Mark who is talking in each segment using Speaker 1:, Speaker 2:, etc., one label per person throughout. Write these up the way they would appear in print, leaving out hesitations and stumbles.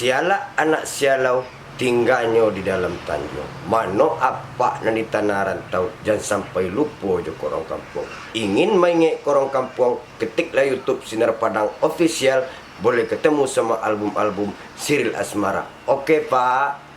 Speaker 1: siala anak sialau tinggalnya di dalam tanjung. Mano apa nanti tanah rantau, jangan sampai lupa jo korong kampung. Ingin main korong kampung, ketiklah YouTube Sinar Padang Official, boleh ketemu sama album-album Siril Asmara. Oke Pak.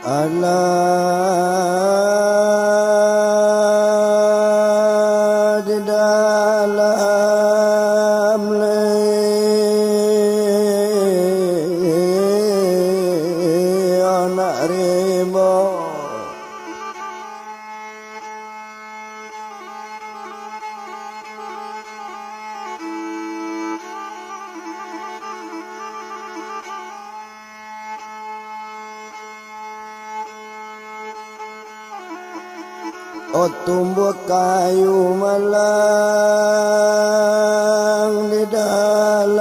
Speaker 2: Allah di dalam anak rimbo oh tumbuh kayu malang di dalam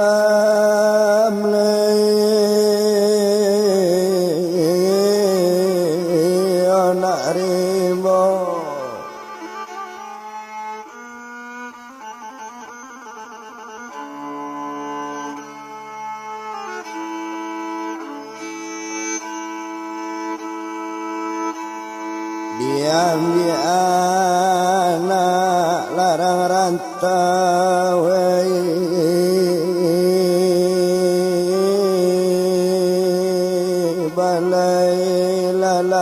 Speaker 2: anak rimbo diam di anak larang rantau balai lalamo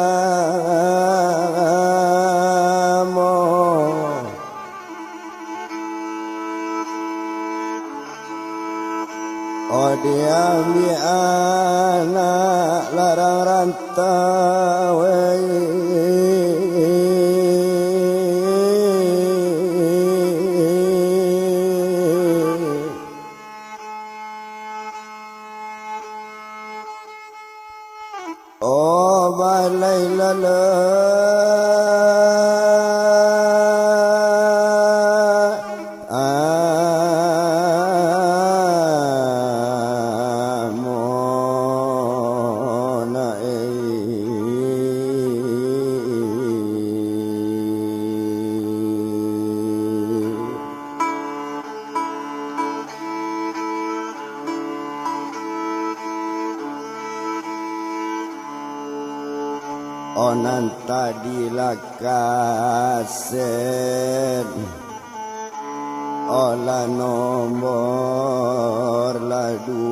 Speaker 2: oh diam di anak larang rantau oh balai lala amona onan tadi lakasen olah nomor ladu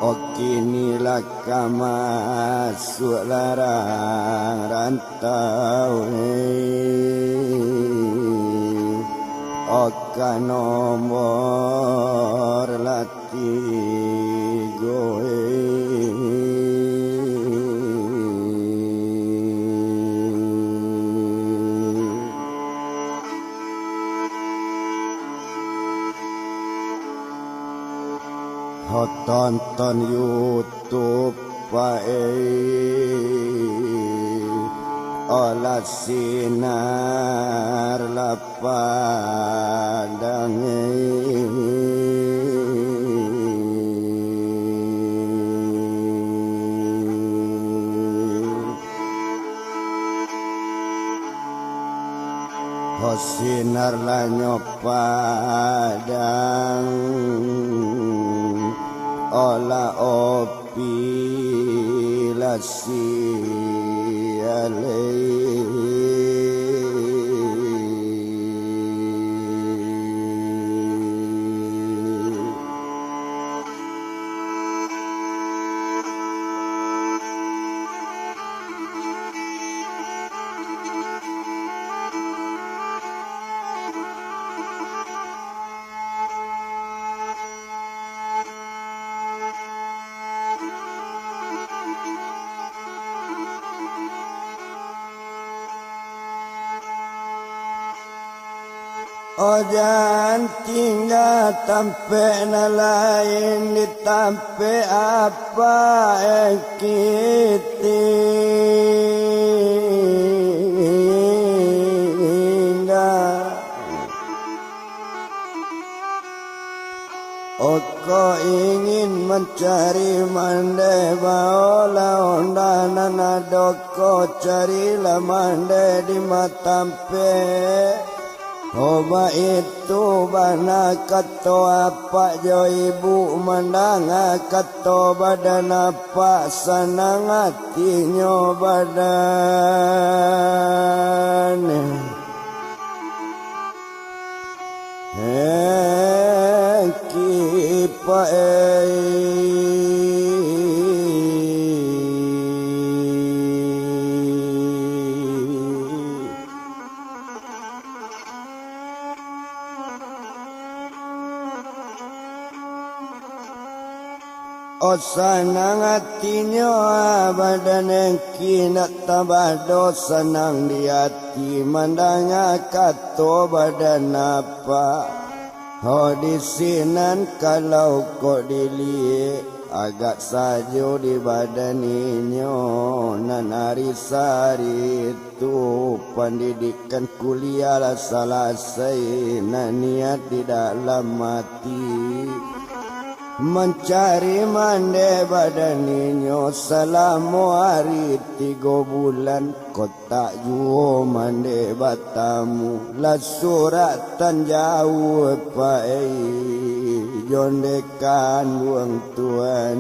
Speaker 2: oh kini laka masuk larang rantau oka nomor lati goe ho tonton YouTube pae olah sinar lapadang sinar lanyo padang ola opi lasi Ojan tinggal tampe na lain ditampe apa tinggal Oko ingin mencari mande baola ondanan adoko carilah mande di matampe Oba itu bana kato apa jo ibu mandanga kato badan apa senang hatinya badan kipa O sanang hatinya badan yang kina tabado senang di hati mandanga kato badan apa O di sinan kalau kok dilihat agak sajo di badan inyo nanari sari itu pendidikan kuliah lah selesai niat di dalam mati mencari mande badan inyo selama hari 3 bulan kota juo mande batamu la suratan jauh pai jondekan buang tuan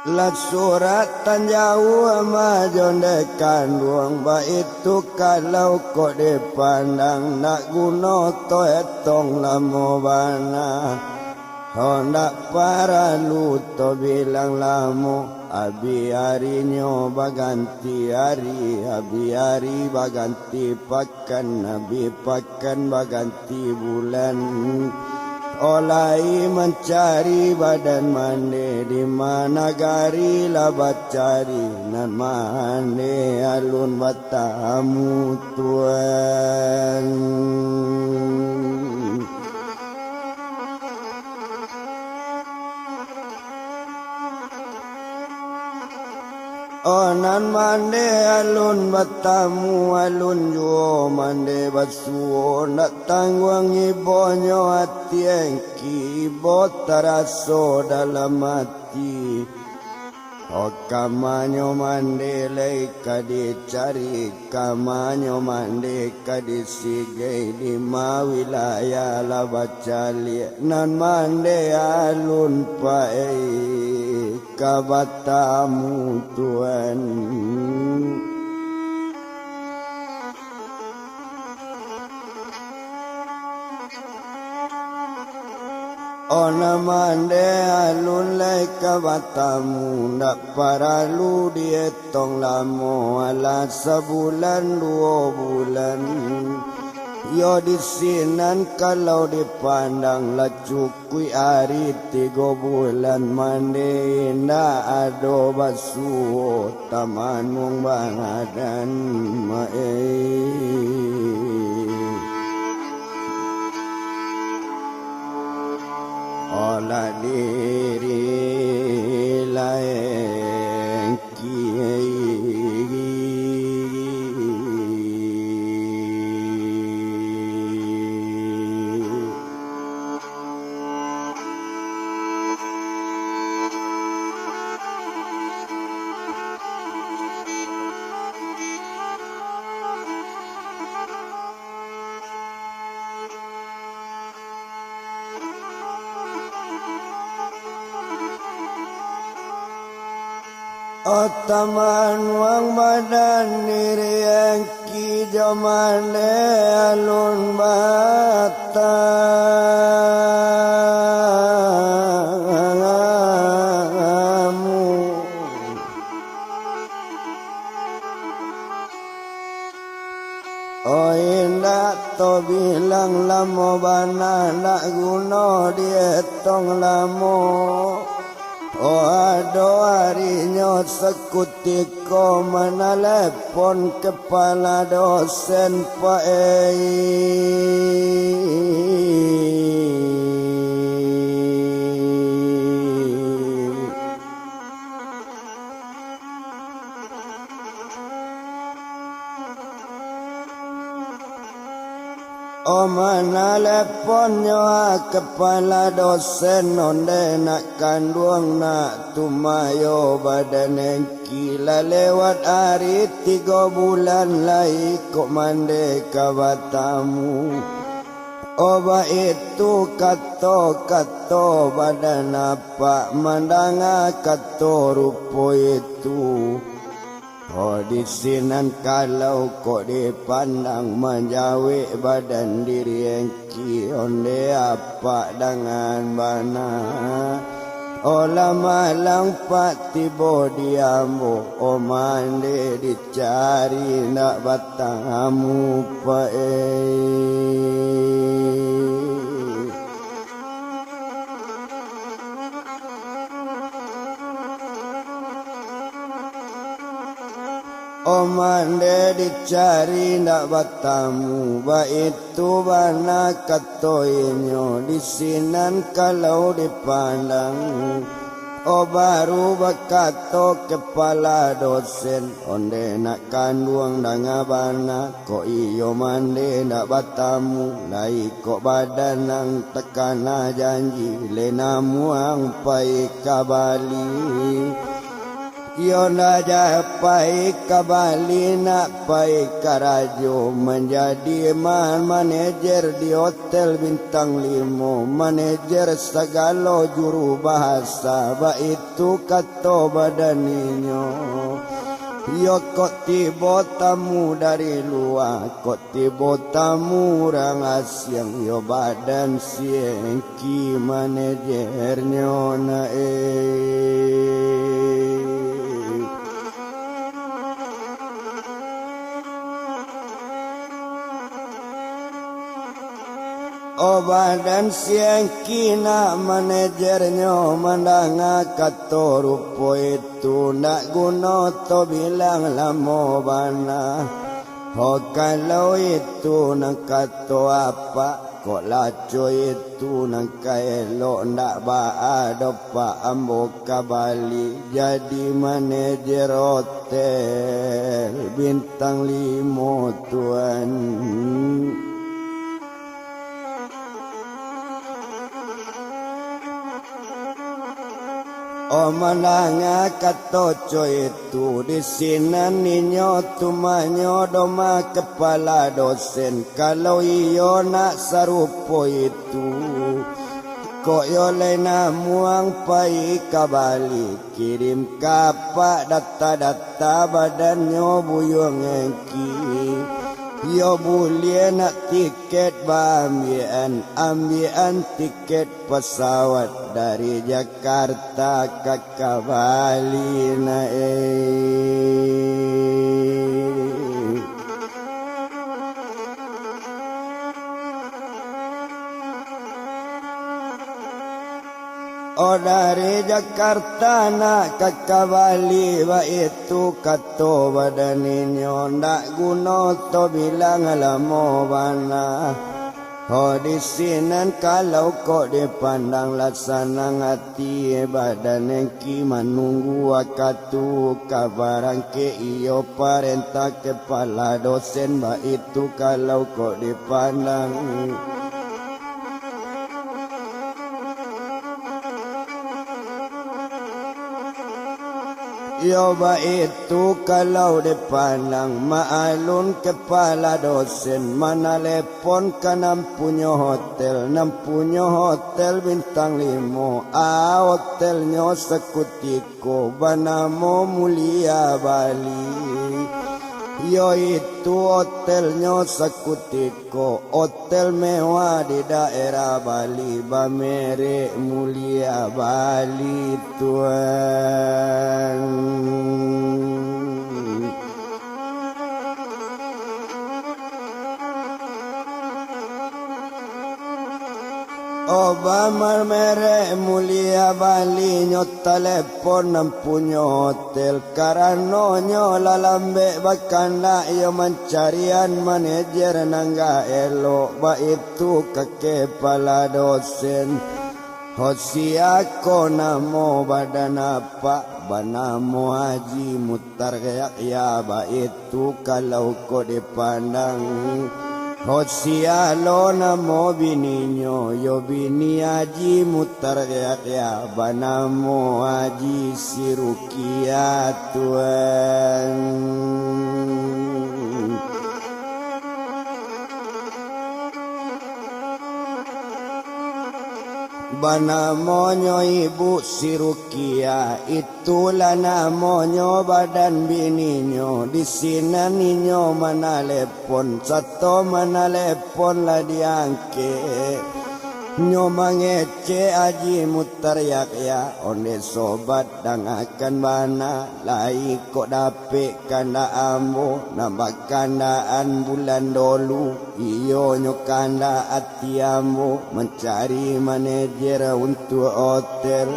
Speaker 2: La suratan jauh ama jondekan buang itu kalau kok dipandang nak guna to etong lamo bana hondak para lu to bilang lamo abi harinya baganti hari abi hari baganti pakan abi pakan baganti bulan Olai mencari badan mande di mana gari labat cari nan mande alun batamu tuan Onan mande alun batamu alun juo mande basuo nak tangguang ibonyo hati engki ibo taraso dalam hati O kamanyo mande lei kadi cari kamanyo mande kadi sige di ma wilayah labacali nan mande alun pae kabatamu tuan Ona mande alun lai kabatamu ndak paralu dietong lamo ala sebulan 2 bulan Yo di sinan kalau dipandang la cukui hari 3 bulan mande ndak ado basuo taman wong bangadan mae Ola diri lain Otaman wang badan diri yang ki jamane alun batamu. Oh indah to bilang lamo bana nak guna dietong lamo. Oh ado harinya sekutiko menelepon kepala dosen Pak Oh mana leponnya kepala dosen onde nak kanduang nak tumayo badan yang kila lewat hari 3 bulan lai kok mande kawatamu. Oba itu kato badan apa mandanga kato rupo itu. Oh di sinan kalau kok dipandang menjawi badan diri yang onde apa dengan bana. Oh lama lang pati bodiamu oh mande dicari nak batamu Pak Oh mande dicari ndak batamu ba itu bana katoinyo di sinan kalau dipandang. Oh baru bakato kepala dosen onde nak kanduang danga bana kok iyo mande ndak batamu lai kok badan nang tekana janji lena muang pai kabali. Yo naja pai kabali nak pai karajo menjadi manajer di hotel bintang 5 manajer segala juru bahasa ba itu kato badaninyo. Yo kok tiba tamu dari luar kok tiba tamu orang asyang yo badan sieng ki manajernya na Oh badan siang kina manajernya mandanga kato rupo itu nak guna to bilang lamo bana. Oh kalau itu nak kato apa kok laco itu nak kaelo ndak baado pa ambo kabali jadi manajer hotel bintang 5 tuan. Oh mananga katoco itu di sinan ninyo tumanyo doma kepala dosen kalau iyo nak sarupo itu kok yo lena muang pai kabali kirim kapak data-data badannya buyong engki. Yo boleh nak tiket ambian tiket pesawat dari Jakarta ke Bali na Oh dari Jakarta nak ke Bali ba itu kato badaninyo ndak guna to bilang lamo bana. Oh di sinan kalau kok dipandang laksana ngati badan engki manunggu akatu kabaran ke iyo parenta kepala dosen ba itu kalau kok dipandang. Yoba itu kalau dipandang maalun kepala dosen manalepon ka nampunya hotel bintang 5 hotelnya sekutiko Banamo Mulia Bali. Yo itu hotelnya sekutiko hotel mewah di daerah Bali Bamere Mulia Bali tuan. Obama mere Mulia Bali nyo telepon nampunya hotel karano nyo lalambe bakanda yo mencarian manajer nangga elo ba itu ke kepala dosen Hosiako namo badan apa banamo Haji Mutar ya ba itu kalau ko dipandang Hosialo namo bininyo yo bini Haji Mutar ya banamo Haji Sirukia tuan. Banamonyo ibu Sirukia itulah namonyo badan bininyo di sini ninyo manalepon satu manalepon lah diangke nyo mangece Haji Mutar ya onde sobat dang akan bana lai kok dapet kanda ambo nambah kandaan bulan dolu iyo nyo kanda hati ambo mencari manajer untuk hotel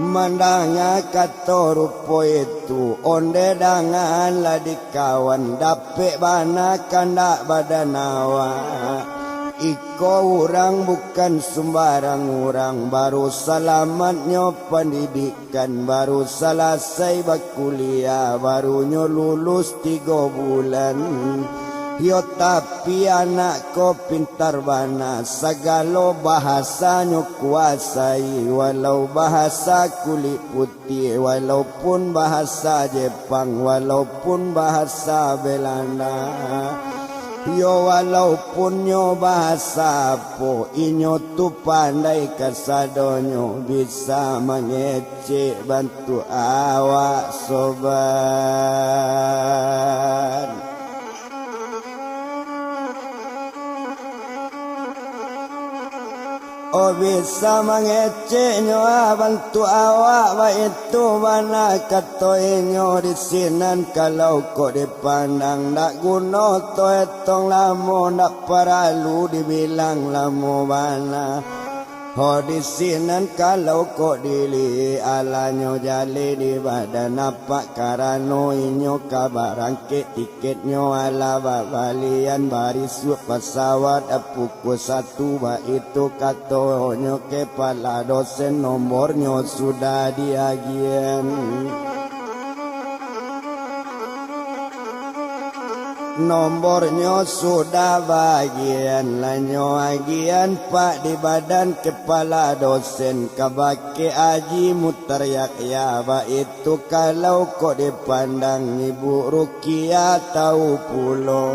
Speaker 2: mandanga kato rupo itu onde dangan lah di kawan dapet bana kanda badan awak. Iko orang bukan sembarang orang baru selamatnya pendidikan baru selesai berkuliah barunya lulus 3 bulan yo tapi anak ko pintar bana segala bahasanya kuasai walau bahasa kulit putih walaupun bahasa Jepang walaupun bahasa Belanda. Yo walaupun nyo bahasa po inyo tu pandai kasadonyo bisa mengecek bantu awak sobat. Oh bisa mengeceknya bantu awak ba itu mana kato inyo di sinan kalau kok dipandang nak guna to etong lamo nak paralu dibilang lamo bana. Oh di sinan kalau kok dili alanyo jali di badan apa karano inyo kabarangke tiketnyo ala balian baris pesawat pukul 1 ba itu katonyo kepala dosen nomornya sudah diagian. Nomornya sudah bagian lanyo agian pak di badan kepala dosen kabake Haji Mutar ya ba itu kalau kok dipandang Ibu Rukia tahu pulo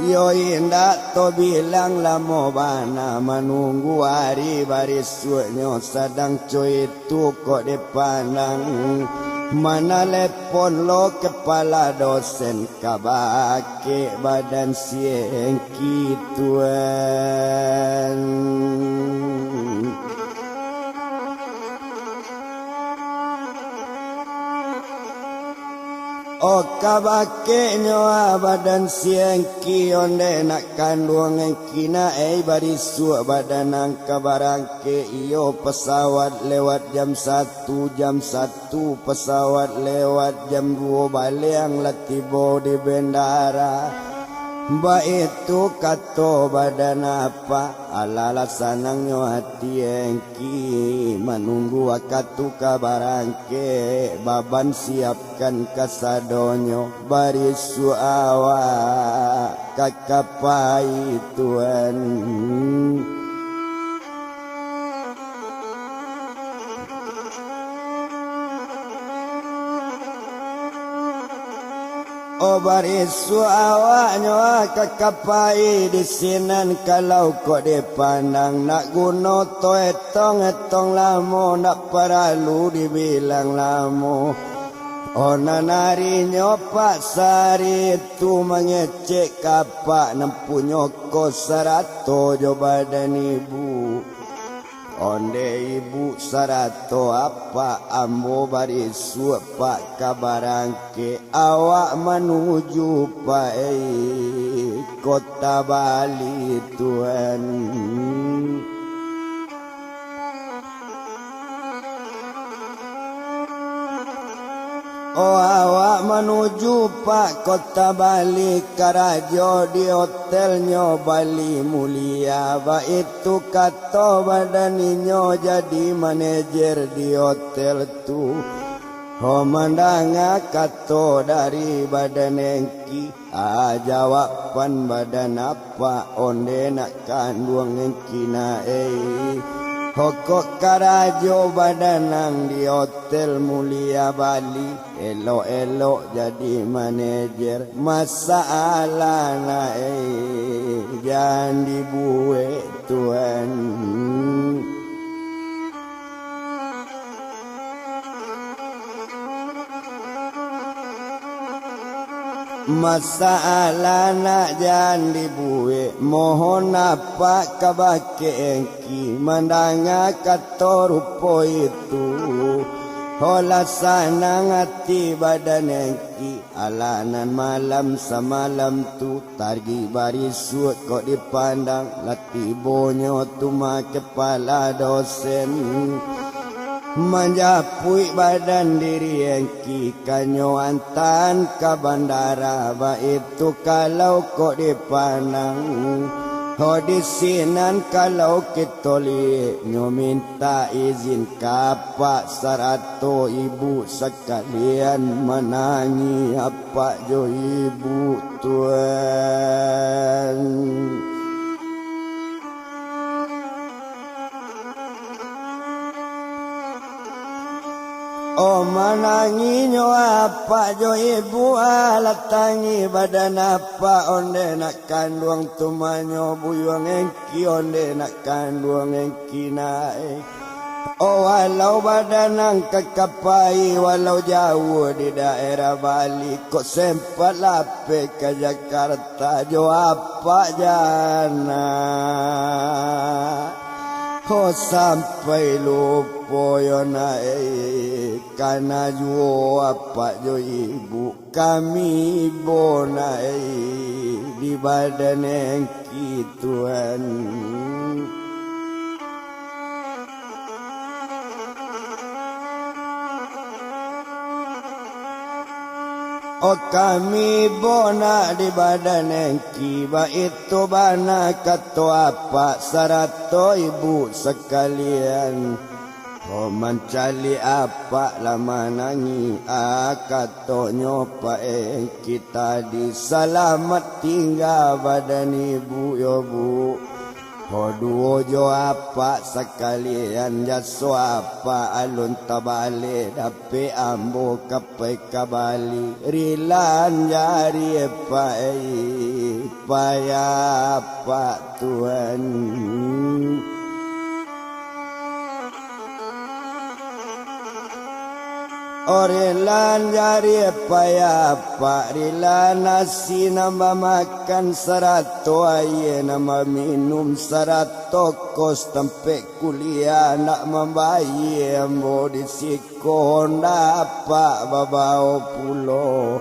Speaker 2: yo indak to bilang lamo bana menunggu hari barisnya sedang cuy itu kok dipandang mana lepon lo kepala dosen kabake badan sieng kituan. O kabake nyoa badan sieng ki onde nak kandung kina barisu badan angka barangke iyo pesawat lewat jam 1 pesawat lewat jam 2 baliang latibo di bandara. Ba itu kato badan apa alala sanangnya hati engki menunggu waktu kabarangke baban siapkan kasadonyo barisu awak kakapai tuan. O barisu awaknya kakapai di sinan kalau kok dipandang nak guno to etong lamo nak paralu dibilang lamo. Ona nari nyopak sari itu mengecek kapak nempunyo ko sarato jo badan ibu. Onde ibu sarato apa ambo barisu pak kabarangke awak menuju pai kota Bali Tuhan. Oh awak menuju pak kota Bali Karajo di hotelnya Bali Mulia. Ba itu kata badaninyo jadi manajer di hotel tu. Oh mandanga kato dari badan engki. Jawapan badan apa onde nak kandung engki na Hokok karajo badanang di hotel Mulia Bali. Elok-elok jadi manajer. Masalah na jangan dibuat Tuhan. Masalah nak jangan dibuat. Mohon apa kabake engki mandanga kato rupo itu. Hola sana ngati badan engki alanan malam semalam tu targi barisu kok dipandang latibonyo tuma kepala dosen. Menjapui badan diri engki kanyo antan ke bandara. Ba itu kalau kok dipandang di sinan kalau kita lihat nyo minta izin kapak sarato ibu sekalian menangi apa jo ibu Tuhan. Oh mananginyo apa jo ibu alatangi badan apa onde nak kandung tumanyo buyuang engki onde nak kandung engki nae. Oh walau badanang kekapai walau jauh di daerah Bali kok sempat lape ke Jakarta jo apa jana. Oh sampai lupo yo nae karena juo apa jo ibu kami bonai di badan engki Tuhan. Oh kami bona di badan engki ba itu bana kato apa sarato ibu sekalian. Oh mencari apa lama nangi kato nyopa engki tadi selamat tinggal badan ibu yo bu. Oh duo jo apa sekalian jaso apa alun tabale dape ambo kapai kabali rilan jari paya apa Tuhan. Orilan jari paya pak rilan nasi nambah makan serato aye nama minum serato kos tempe kuliah nak membayi ambo di siko honda pak babao pulo.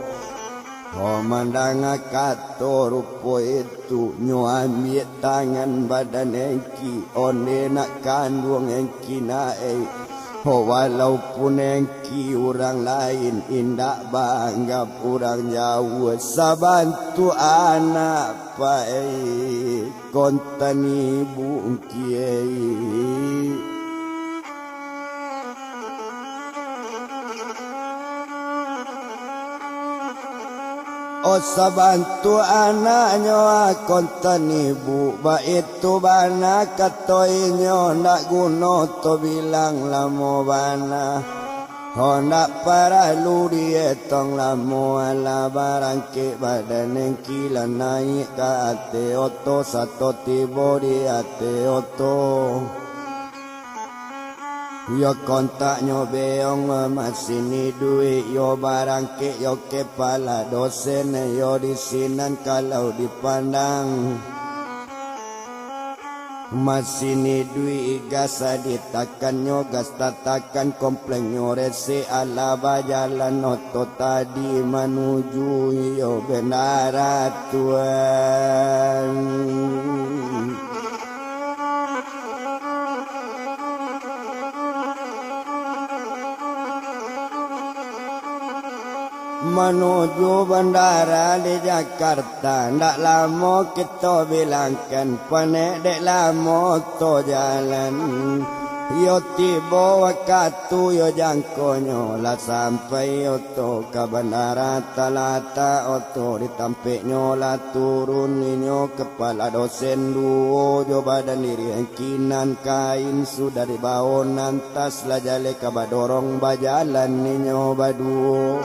Speaker 2: Oh mandang kato rupo itu nyuami tangan badan engki onde nak kandung engki nae. Oh walaupun engki orang lain indak bangga orang jauh sabantu anak pai kontan ibu kiai. Oh sabantu anaknya kontan ibu ba itu bana katoinyo ndak guno to bilang lamo bana. Hondak para ludi etong lamu ala barangke badan yang kila naik ke ate oto satu tibo di ate oto. Yo kontak nyo beong masih ni duit yo barangke yo kepala dosen yo di sinan kalau dipandang. Masih ni duit gas ditakan nyo gas tatakan kompleng nyo rese ala bajalan oto tadi menuju yo benar Tuhan. Menuju bandara di Jakarta, ndak lama kita bilangkan panek dek lama to jalan. Yo tiba waktu yo jangkonyo lah sampai yo to ke bandara talata oto ditampiknyo lah turun inyo kepala dosen duo jo badan diri yang kinan kain sudah dibawa nantas lah jale ke badorong bajalan inyo baduo.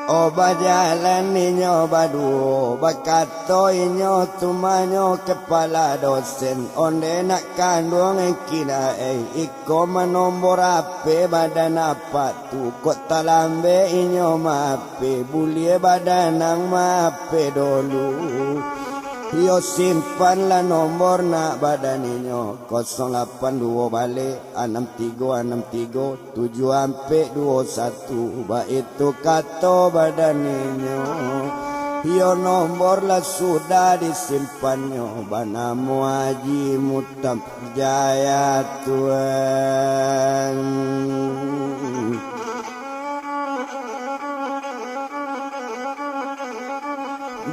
Speaker 2: Oba jalan ninyo badu bakato inyo tumanyo kepala dosen onde nak kandung kina iko manombor ape badan apa tu kok talambe inyo mape bulie badanang mape dulu. Yo simpan lah nomor nak badan inyo 082 balik 6363 7-21 ba itu kata badan inyo. Yo nomor lah sudah disimpannya banamu Haji Mutam Jaya Tuhan.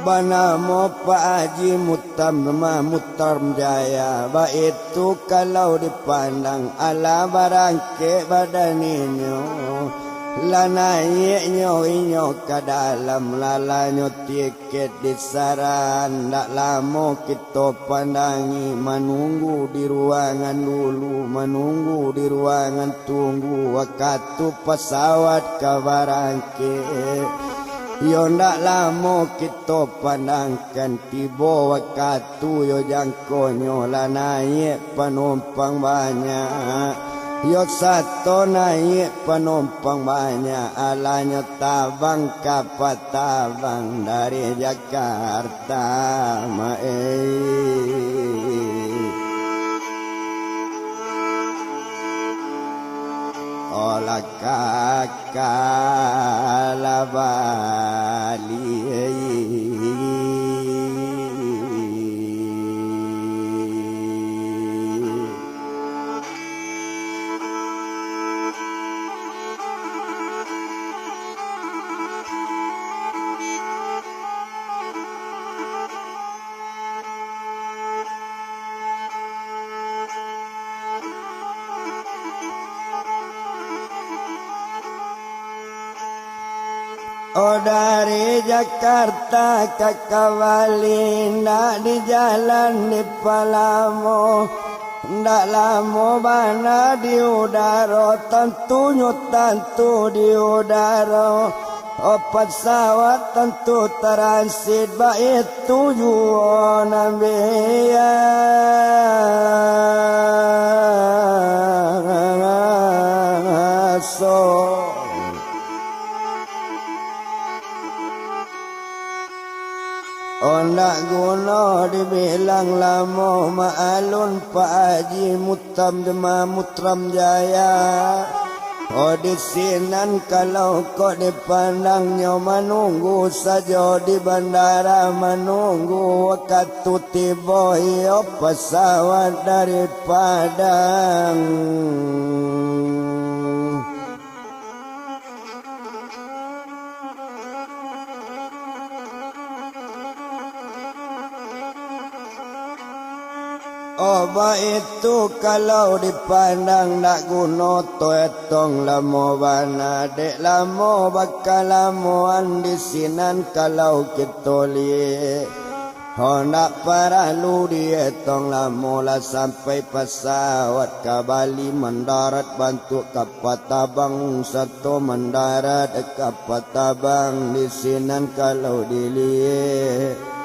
Speaker 2: Banamu Pak Haji Mutam Jaya. Ba itu kalau dipandang ala barangke badan inyo. Lanayeknyo inyo ke dalam lalanyo tiket disaran. Ndak lama kita pandangi menunggu di ruangan dulu. Menunggu di ruangan tunggu waktu pesawat ke barangke. Yo ndak lama kita pandangkan tiba waktu yo jangkonyo lah naik penumpang banyak. Yo satu naik penumpang banyak alanya tabang kapal tabang dari Jakarta olah kakak labali. Oh dari Jakarta ke Kawali ndak di jalan di Palamo. Ndak lama bana di udara tentunya tentu di udara. Oh pesawat tentu transit baik tujuan Nabiya. Ndak guna dibilang lama ma'alun Pak Haji Mutam Mutram Jaya. Oh di sinan kalau kok dipandangnya menunggu saja di bandara menunggu waktu tiba yo pesawat dari Padang. Oba itu kalau dipandang nak guna toetong lamo bana dek lamo bakal lamuan di sinan kalau kita lihat Hondak para lu dietong lamola sampai pesawat ke Bali mendarat bantu kapal tabang satu mendarat kapal tabang di sinan kalau dilihat.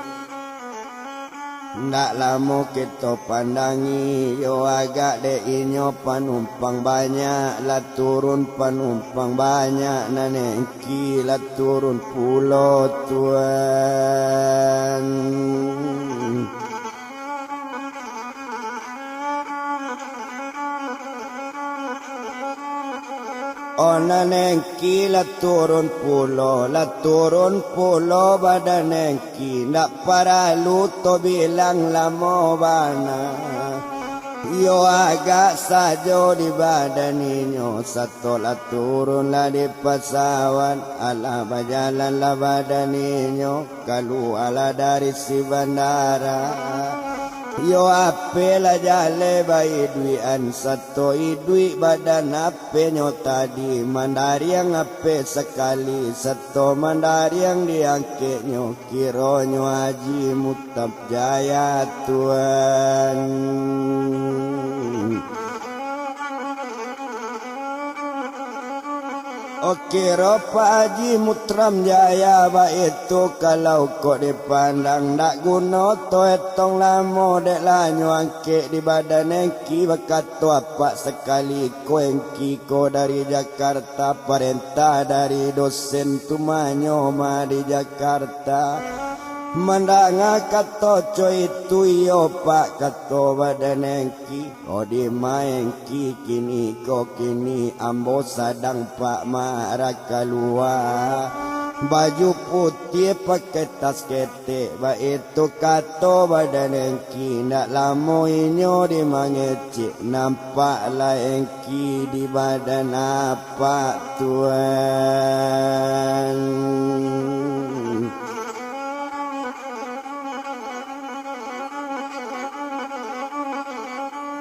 Speaker 2: Ndak lama kita pandangi yo agak de inyo panumpang banyak lah turun panumpang banyak nanengki lah turun pulau tuan. Ona nengki la turun pulau badan nengki ndak para lu to bilang lamo bana. Yo agak sajo di badan inyo satu la turun la di pesawat ala bajalan la badan inyo keluar dari si bandara. Yo ape la jale bai duian satu idui badan ape nyo tadi mandari yang ape sekali satu mandari yang diangke nyo kiro nyo haji mutab jaya tuan. Oke ropa Haji Mutram Jaya ba itu kalau kok dipandang ndak guna to etong lamo dek lanyo angke di badan engki bakat to apa sekali ko engki ko dari Jakarta perintah dari dosen tumanyo ma di Jakarta. Mandanga kato coy itu yo pak kato badan engki o di maengki kini ko kini ambo sadang pak marah keluar baju putih pakai tas ketek ba itu kato badan engki ndak lamo inyo di mangecik nampak lah engki di badan apa tuan.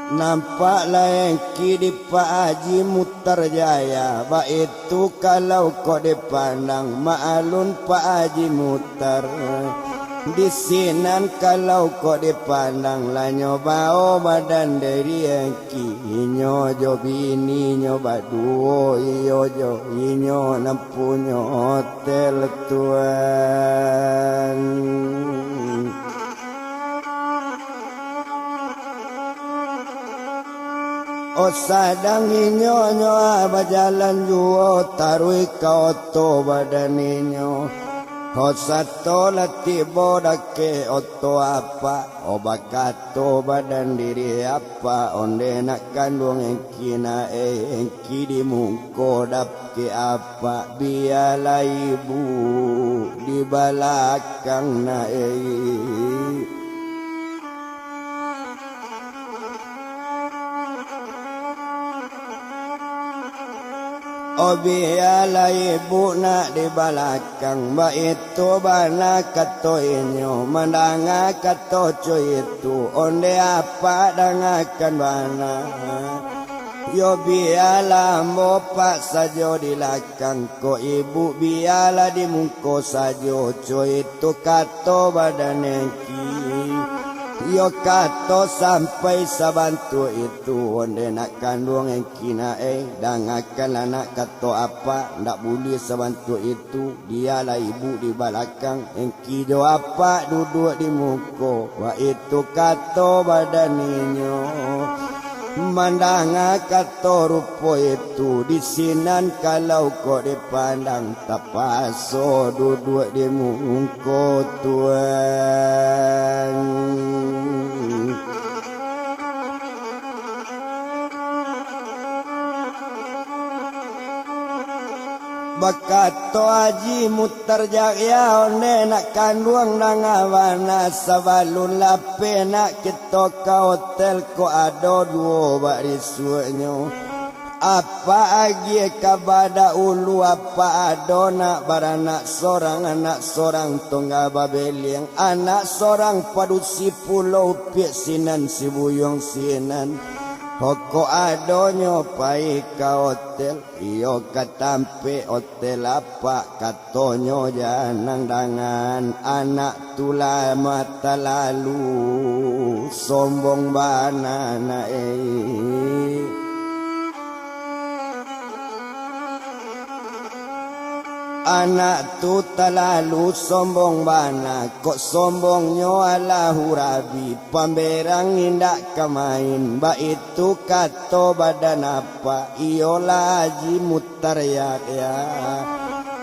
Speaker 2: Nampaklah engki di Pak Haji Mutar Jaya ba itu kalau kau dipandang maalun Pak Haji Mutar di sinan kalau kau dipandang lah nyoba badan dari engki nyojo bini nyoba duo iyo inyo nampunyo hotel tuan. O sadang inyo bajalan juo tarui ka oto badan inyo. O sato latibo dake oto apa o bakato badan diri apa onde nak kandung engki na engki di mungko dapke apa biala ibu di balakang na Obiala ibu nak di balakang ba itu bana kato inyo mandanga kato coy itu onde apa dangakan bana yo biala mo pak sajo di lakang ko ibu biala di mungko sajo coy itu kato badan engki. Yo kato sampai sabantu itu onde nak kandung engki na dangakan anak kato apa ndak boleh sabantu itu dialah ibu di belakang engki do apa duduk di muko wa itu kato badan inyo mandanga kato rupo itu di sinan kalau kok dipandang tapaso duduk di muko tuan. Bakato Haji Mutar Jaya onde nak kandung nangawana sabalun lape nak kita ka hotel ko ado duo barisuenyo apa agi kabada ulu apa ado nak baranak seorang tunggal babeliang anak seorang padusi pulau piak sinan sibuyong sinan Hoko adonyo pai ka hotel, iyo katampe hotel apa katonyo janang dangan anak tula mata lalu sombong banana Anak tu terlalu sombong bana, kok sombongnya ala hurabi, pamberang indak kemain, ba itu kato badan apa, iyolah haji mutar ya.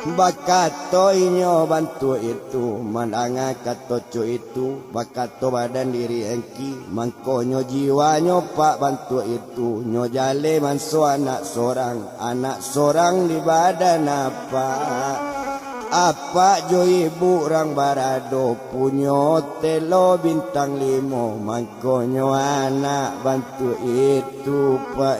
Speaker 2: Bakato inyo bantu itu, mandanga kato cu itu, bakato badan diri engki, mangkonyo jiwanyo pak bantu itu, nyo jale manso anak sorang di badan apa jo ibu orang barado punyo telo bintang 5, mangkonyo anak bantu itu pak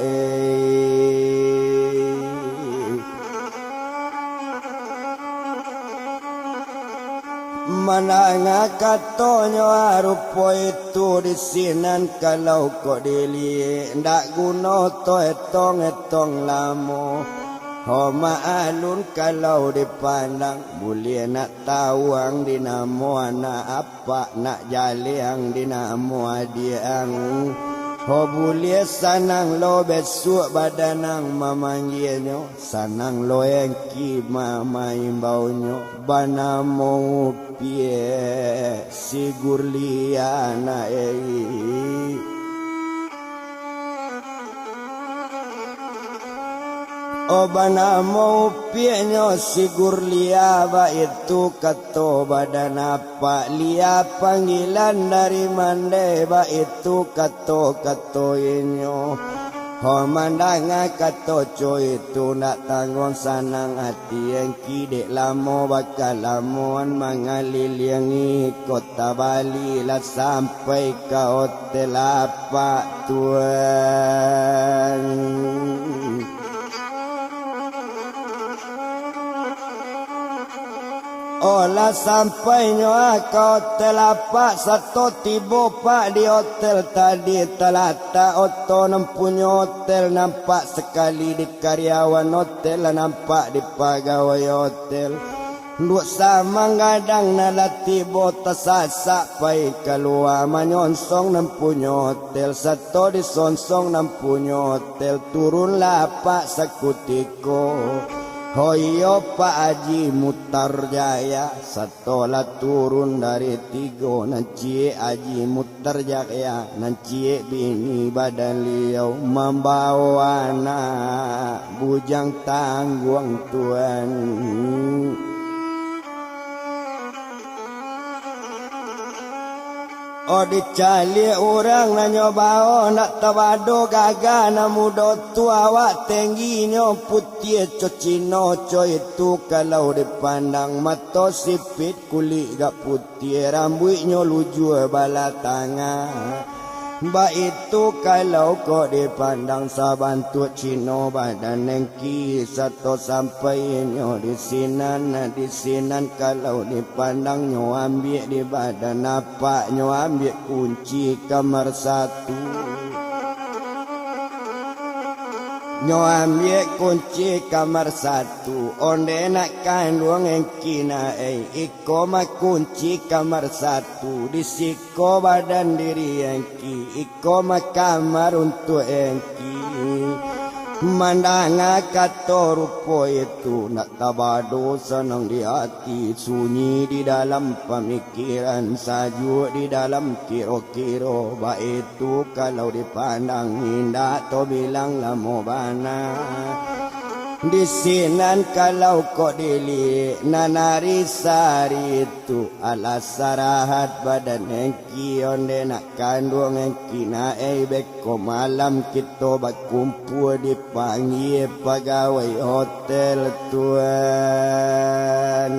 Speaker 2: Mananga katonyo arupo itu disinan kalau kok dili ndak guno to etong lamo Homa alun kalau dipandang boleh nak tawang dinamo anak apa nak jaliang dinamo adiang Ho boleh sanang lo besuk badanang mamanggilnya sanang lo engki mama imbaunya banamo pie sigur liana Obana mau pienyo sigur liaba itu kato badan apa lia panggilan dari mandeba itu kato inyo Homandanga kato co itu nak tanggung sanang hati yang kidek lamo bakal lamuan mengaliliangi kota Bali lah sampai ke hotel apa tuan Olah sampainya ke hotel apa satu tiba pak di hotel tadi telata oto nampunya hotel nampak sekali di karyawan hotel nampak di pegawai hotel Duk sama gadang nalati bota sasak pai keluar menyonsong nampunya hotel satu disonsong nampunya hotel turunlah pak sekutiko Hoyo Pak Haji Mutar Jaya setelah turun dari 3 nancie Haji Mutar Jaya nancie bini badan liau membawa anak bujang tangguang tuan Oh dicali orang na nyoba nak tabado gaga na mudo tua awak tingginya putih cocino co itu kalau dipandang mata sipit kulit gak putih rambutnya luju bala tangan Ba itu kalau kau dipandang sabantu cino badan nengki satu sampai nyo di sinan kalau dipandang nyo ambil di badan apa nyo ambil kunci kamar 1 Nyo ambil kunci kamar 1 onde nak kandung engkina iko mak kunci kamar 1 disiko badan diri engki iko mak kamar untuk engki Mandanga kato rupo itu nak tabado senang di hati sunyi di dalam pemikiran sajuk di dalam kiro-kiro ba itu kalau dipandang indah to bilang lamo bana di sinan kalau kok dili nanari sari itu ala sarahat badan engki onde nak kandung engki na beko malam kita berkumpul dipanggil pegawai hotel tuan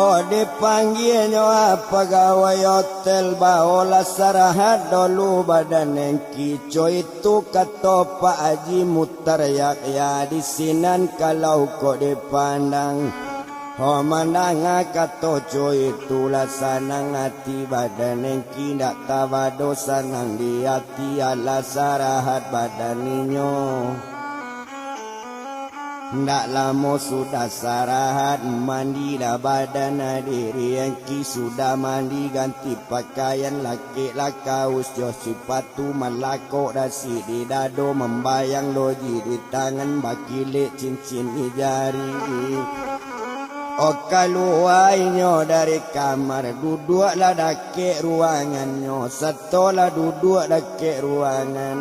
Speaker 2: Oh dipanggilnya pegawai hotel baola sarahat dulu badan engki coy itu kata Pak Haji Mutar ya di sinan kalau kok dipandang Ho mandanga katoco itulah sanang hati badan yang kindak tawa dosa nang di hati ala sarahat badan ninyo. Ndak lama sudah sarahat mandi dah badan diri yang ki sudah mandi ganti pakaian laki lah kaus jo sepatu malako dah si di dado membayang loji di tangan bakilik cincin di jari. Oh keluarnya dari kamar duduklah dake ruangannya setolah duduk dake ruangan.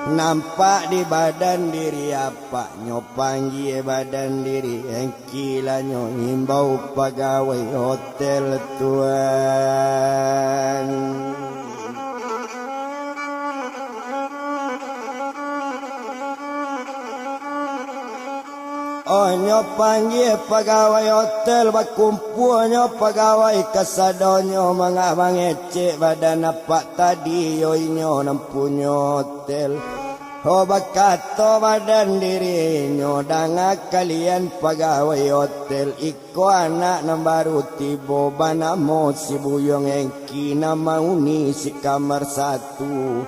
Speaker 2: Nampak di badan diri apa nyopangi badan diri yang kilanyo himbau pegawai hotel tuan. Oh nyopangi pegawai hotel bakumpulnya pegawai kasadonyo mangabang ecek badan apa tadi yoinyo nampunyo hotel. Oh bakato badan dirinya danga kalian pegawai hotel iko anak nambaru tibo banamo si buyong engki nama uni si kamar satu.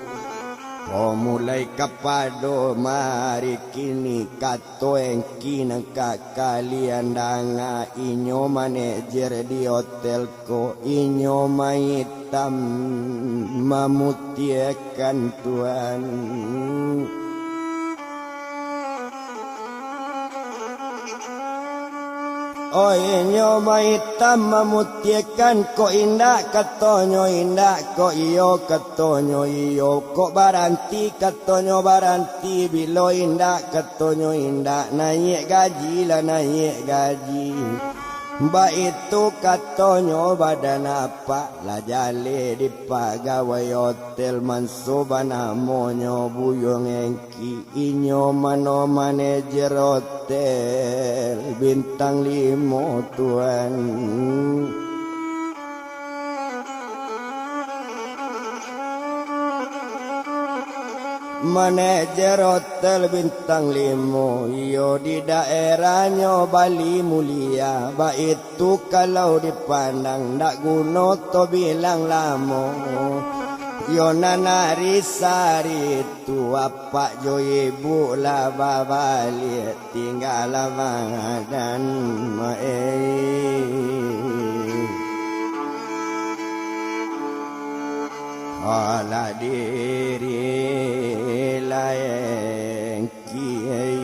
Speaker 2: Oh mulai kapado mari kini kato engki nangka kalian danga inyo manajer di hotel ko inyo maitam mamutiakan tuan. Oh inyo maitam mamutiakan ko indak katonyo indak ko iyo katonyo iyo ko baranti katonyo baranti bilo indak katonyo indak naik gaji lah naik gaji. Ba itu katonyo badan apa lah jale di pegawai hotel mansuba namonyo buyong engki inyo mano manajer hotel bintang 5 tuan. Manajer hotel bintang 5 iyo di daerahnya Bali Mulia. Ba itu kalau dipandang ndak guno to bilang lamo. Yo nanari sari tu apa jo ibu lah babali tinggal badan Olah diri lain kiai.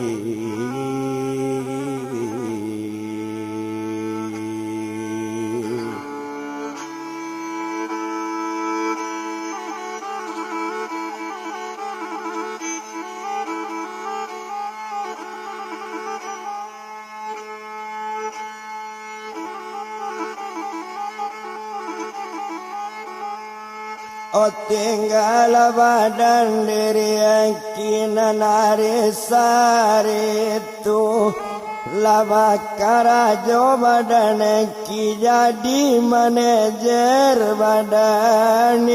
Speaker 2: Oh tinggal badan diri yang kina narisari itu laba karajo badan yang ki jadi manajer badan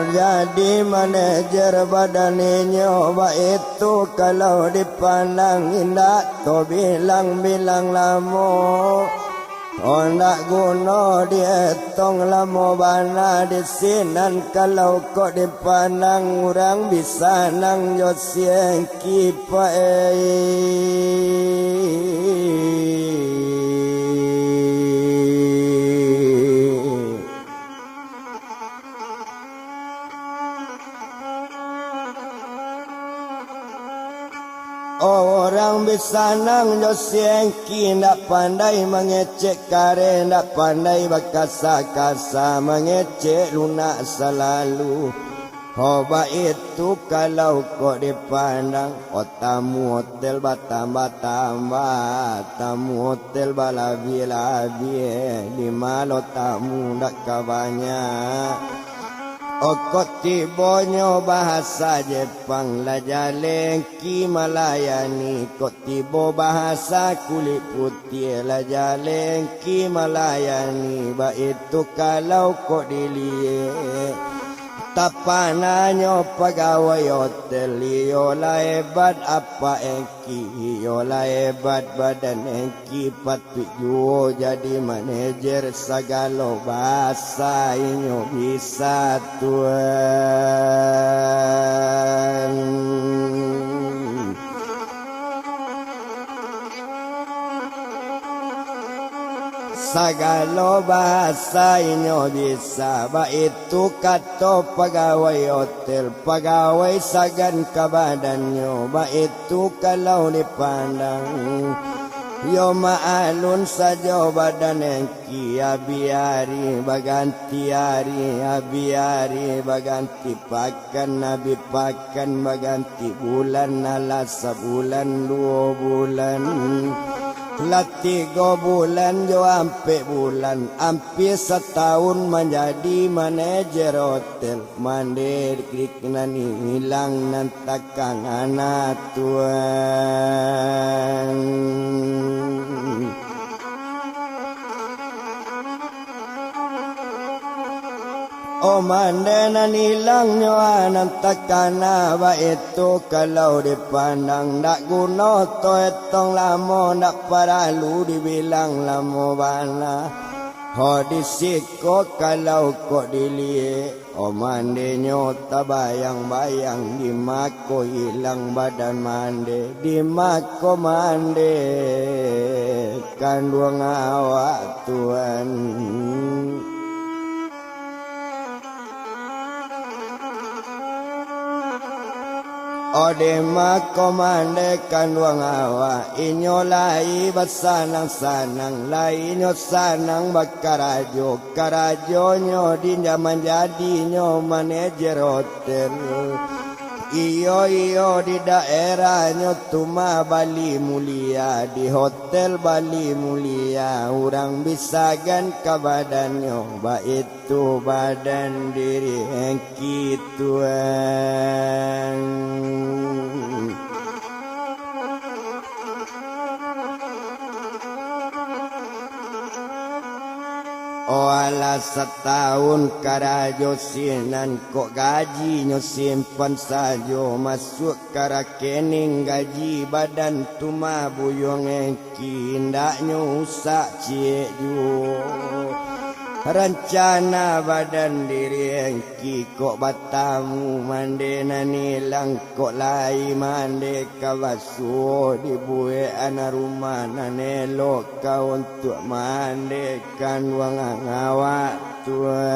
Speaker 2: jadi manajer badannya. Ba itu kalau dipandang indah to bilang-bilang lamo. Ndak guna dietong lamo bana di sinan kalau kok dipandang orang bisa nang yosien kipai. Orang bisa nang josengki ndak pandai mengecek kare ndak pandai bakasa-kasa mengecek lunak selalu. Hoba itu kalau kok dipandang tamu hotel batambah-tambah tamu hotel balabi-labi di malo tamu ndak kabanyak. Okot tibonyo bahasa Jepang la jaleng ki Malayani. Kok tibo bahasa kulit putih la jaleng ki Malayani. Ba itu kalau kok dilihat tapananyo pegawai hotel. Yola hebat apa engki, yola hebat badan engki. Patut juo jadi manajer segala bahasa inyo bisa tuan. Sagala bahasa inyo bisa. Ba itu kata pegawai hotel, pegawai sagan ke badannya. Ba itu kalau dipandang yo maalun saja badan engki. Abi baganti hari, abi baganti pakan, abi pakan baganti bulan. Ala sebulan 2 bulan lah 3 bulan jo ampe bulan, hampir setahun menjadi manajer hotel. Mande klik nani hilang nantakang anak tuan. Oh mandena nilang nyoa nantakana. Ba itu kalau dipandang dak guna to etong lamo. Dak paralu dibilang lamo bana. Ho disiko kalau kok dilihat. Oh mandenyo tabayang-bayang. Di mako hilang badan mande. Di mako mande kandung awak tuan. Ode makomande kanwang awa. Inyo lai basanang-sanang. Lai inyo sanang bakarajo. Karajo nyo di zaman jadi nyo manajer hotel. Iyo di daerah nyo tuma Bali Mulia. Di hotel Bali Mulia. Orang bisagan ke badannya. Ba itu badan diri engki tuan. Oh ala setahun karajo sinan. Kok gaji nyo simpan sajo. Masuk ke rekening gaji badan tuma buyong engki. Ndak nyo usak cie ju. Rencana badan diri engki. Kok batamu mande nanilang. Kok lai mande kawasu. Dibuat anak rumah nanelok kau untuk mande kan wang awak tuan.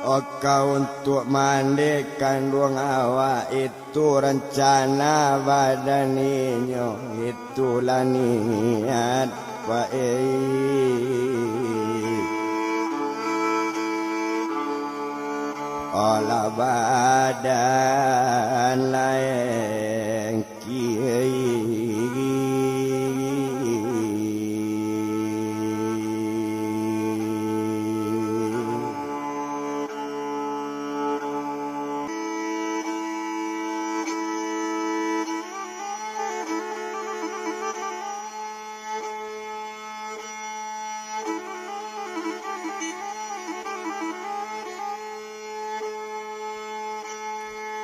Speaker 2: Oh kau untuk mandikan ruang awak. Itu rencana badan inyo. Itulah niat baik. Olah badan lain kiai.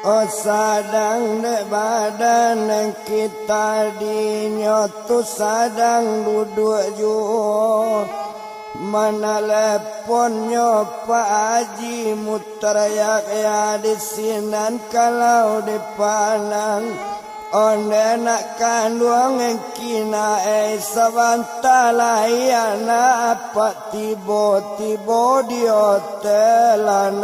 Speaker 2: Oh sadang de badan yang kita dinyotu sadang duduk juo. Mana leponnya Pak Haji mutrayak ya di sinan kalau dipandang. Onde nak kandung yang kina sabantala ya na apa tibo di hotel apa.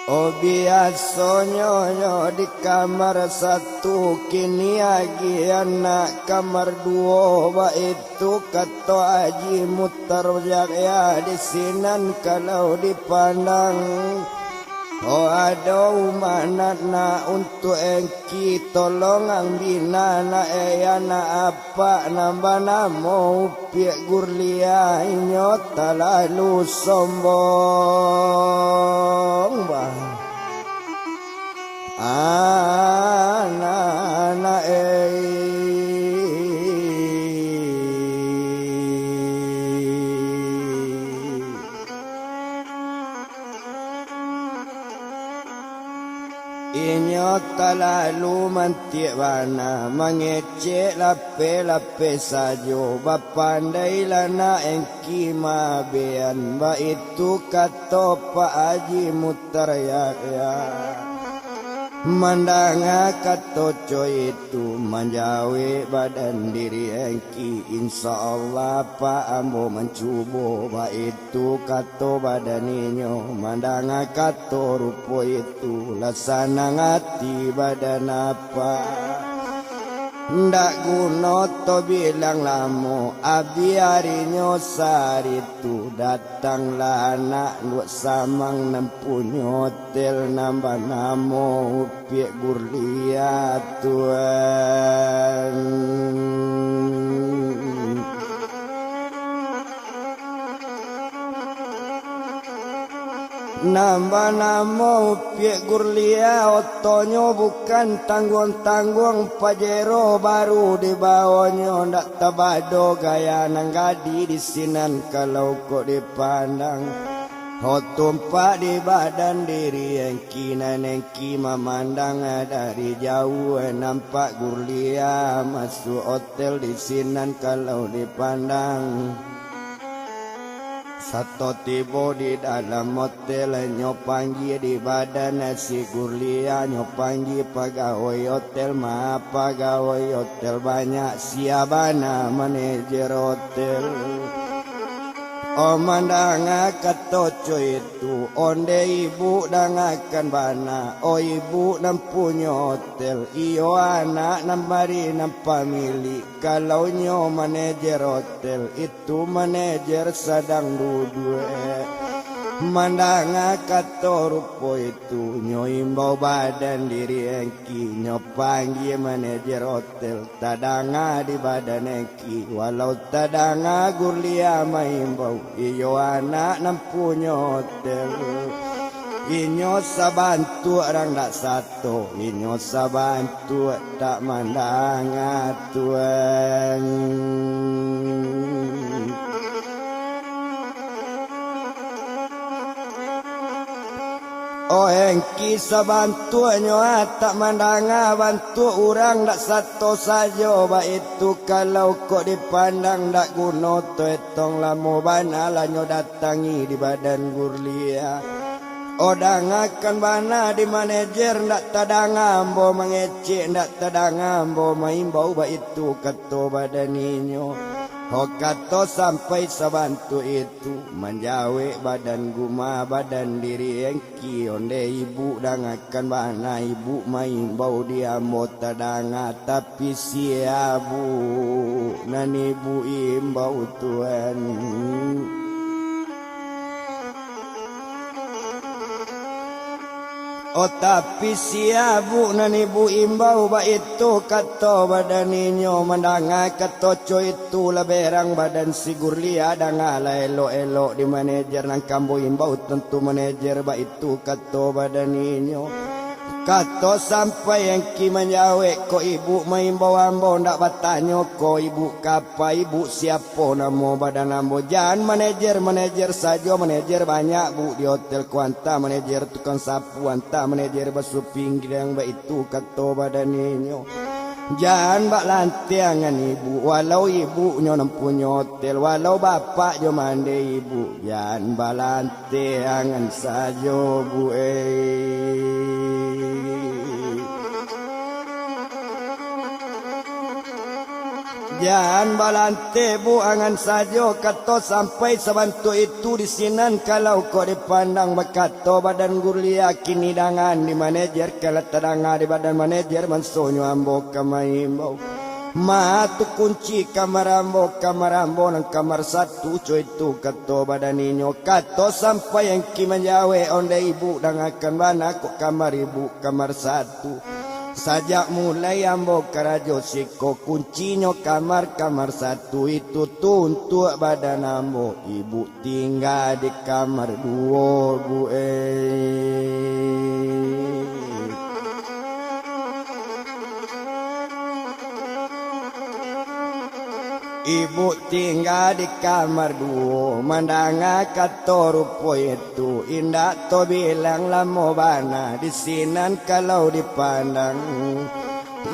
Speaker 2: Oh biasanya yo di kamar satu kini lagi anak kamar dua ba itu kata aji muter ya di sinan kalau dipandang. Oh ada mana na untuk engki tolong ang binana na apa nambah namo piak gurlia inyo talalu sombong bah anak inyo talalu mantik bana mengecek lape-lape sajo bapandai lana engki mabean ba itu kata Pak Haji muter ya mandanga kata coy itu manjawe badan diri engki insyaallah Pak ambo mencubo ba itu kata badaninyo mandanga kata rupo itu lasana ngati badan apa ndak guna to bilang lamo abiarinyo saritu datanglah anak lu samang nempunyo hotel nambah namo piak gurlia tuan nambah namo piak gurlia otonyo bukan tanggung-tanggung pajero baru di bawahnya ndak tabado gaya nanggadi di sinan kalau kok dipandang tumpak di badan diri engki nanengki memandang dari jauh nampak gurlia masuk hotel di sinan kalau dipandang. Satu tiba di dalam hotel nyopanggi di badan si gurlia nyopanggi pegawai hotel ma pegawai hotel banyak siabana manajer hotel. Oh mandanga katoco itu onde ibu dangakan bana oh ibu nampunya hotel iyo anak nambari nampamili kalau nyo manajer hotel itu manajer sedang duduk mandanga kato rupo itu nyo imbau badan diri engki nyo panggil manajer hotel tadanga di badan engki walau tadanga gurlia maimbau iyo anak nampunya hotel inyo sabantu orang dak satu inyo sabantu tak mandang tuan. Oh engki sabantuanyo tak mandanga bantu orang dak satu saja ba itu kalau kok dipandang dak guna to etong lamo bana lanyo datangi di badan gurlia. Oh dangakan bana di manajer ndak tadanga ambo mengecek ndak tadanga ambo maimbau ba itu kato badaninyo. Oh kato sampai sabantu itu menjawe badan guma badan diri engki onde ibu dangakan bana ibu main bau dia mau tadanga tapi siabu nan ibu imbau tuan. Oh tapi siabu nan ibu imbau ba itu kato badaninyo mandanga kato coy itu leberang badan si gurlia dangala elo-elo di manajer nang kambo imbau tentu manajer ba itu kato badaninyo. Kato sampai engki menjawe ko ibu maimbau ambo ndak batanyo ko ibu kapa ibu siapa namo badan ambo jangan manajer saja manajer banyak bu di hotel kuanta manajer tukang sapu anta manajer basuh pinggir yang ba itu kato badaninyo. Jangan bak lantiangan ibu walau ibu nyo nempunya hotel walau bapak jo mande ibu jangan bak lantiangan saja bu Jangan balante buangan sajo kato sampai sabantu itu disinan kalau kau dipandang bakato badan gurlia kini dangan di manajer kalau teranga di badan manajer mansonyo ambo kamaimbo matu kunci kamar ambo nang kamar satu coy itu kato badan inyo kato sampai yang kimanjawe onde ibu dangakan bana kok kamar ibu kamar satu. Sajak mulai ambo karajo siko kuncinya kamar satu itu tuntuk badan ambo ibu tinggal di kamar dua gue. Ibu tinggal di kamar dua, mandanga kato rupo itu, indah to bilang lamo bana, di sinan kalau dipandang.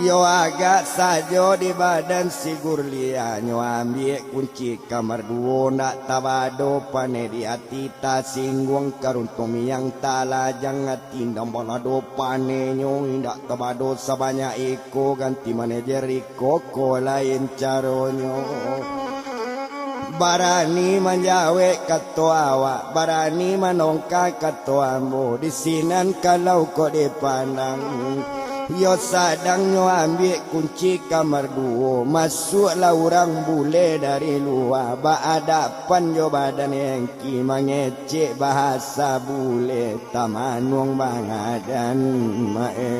Speaker 2: Yo agak sajo di badan si gurlia, nyo ambil kunci kamar dua, ndak tabado pane di hati ta singgung karuntung yang tala jangan tindang balado pane nyo, ndak tabado sabanya iko ganti manajer iko ko lain caronyo. Barani manjawe kato awak, barani manongka kato ambo, di sinan kalau kau dipandang. Yo sadang nyo ambil kunci kamar dua, masuklah orang bule dari luar, berhadapan yo badan yang mengecek bahasa bule, tamanung bangadan mae.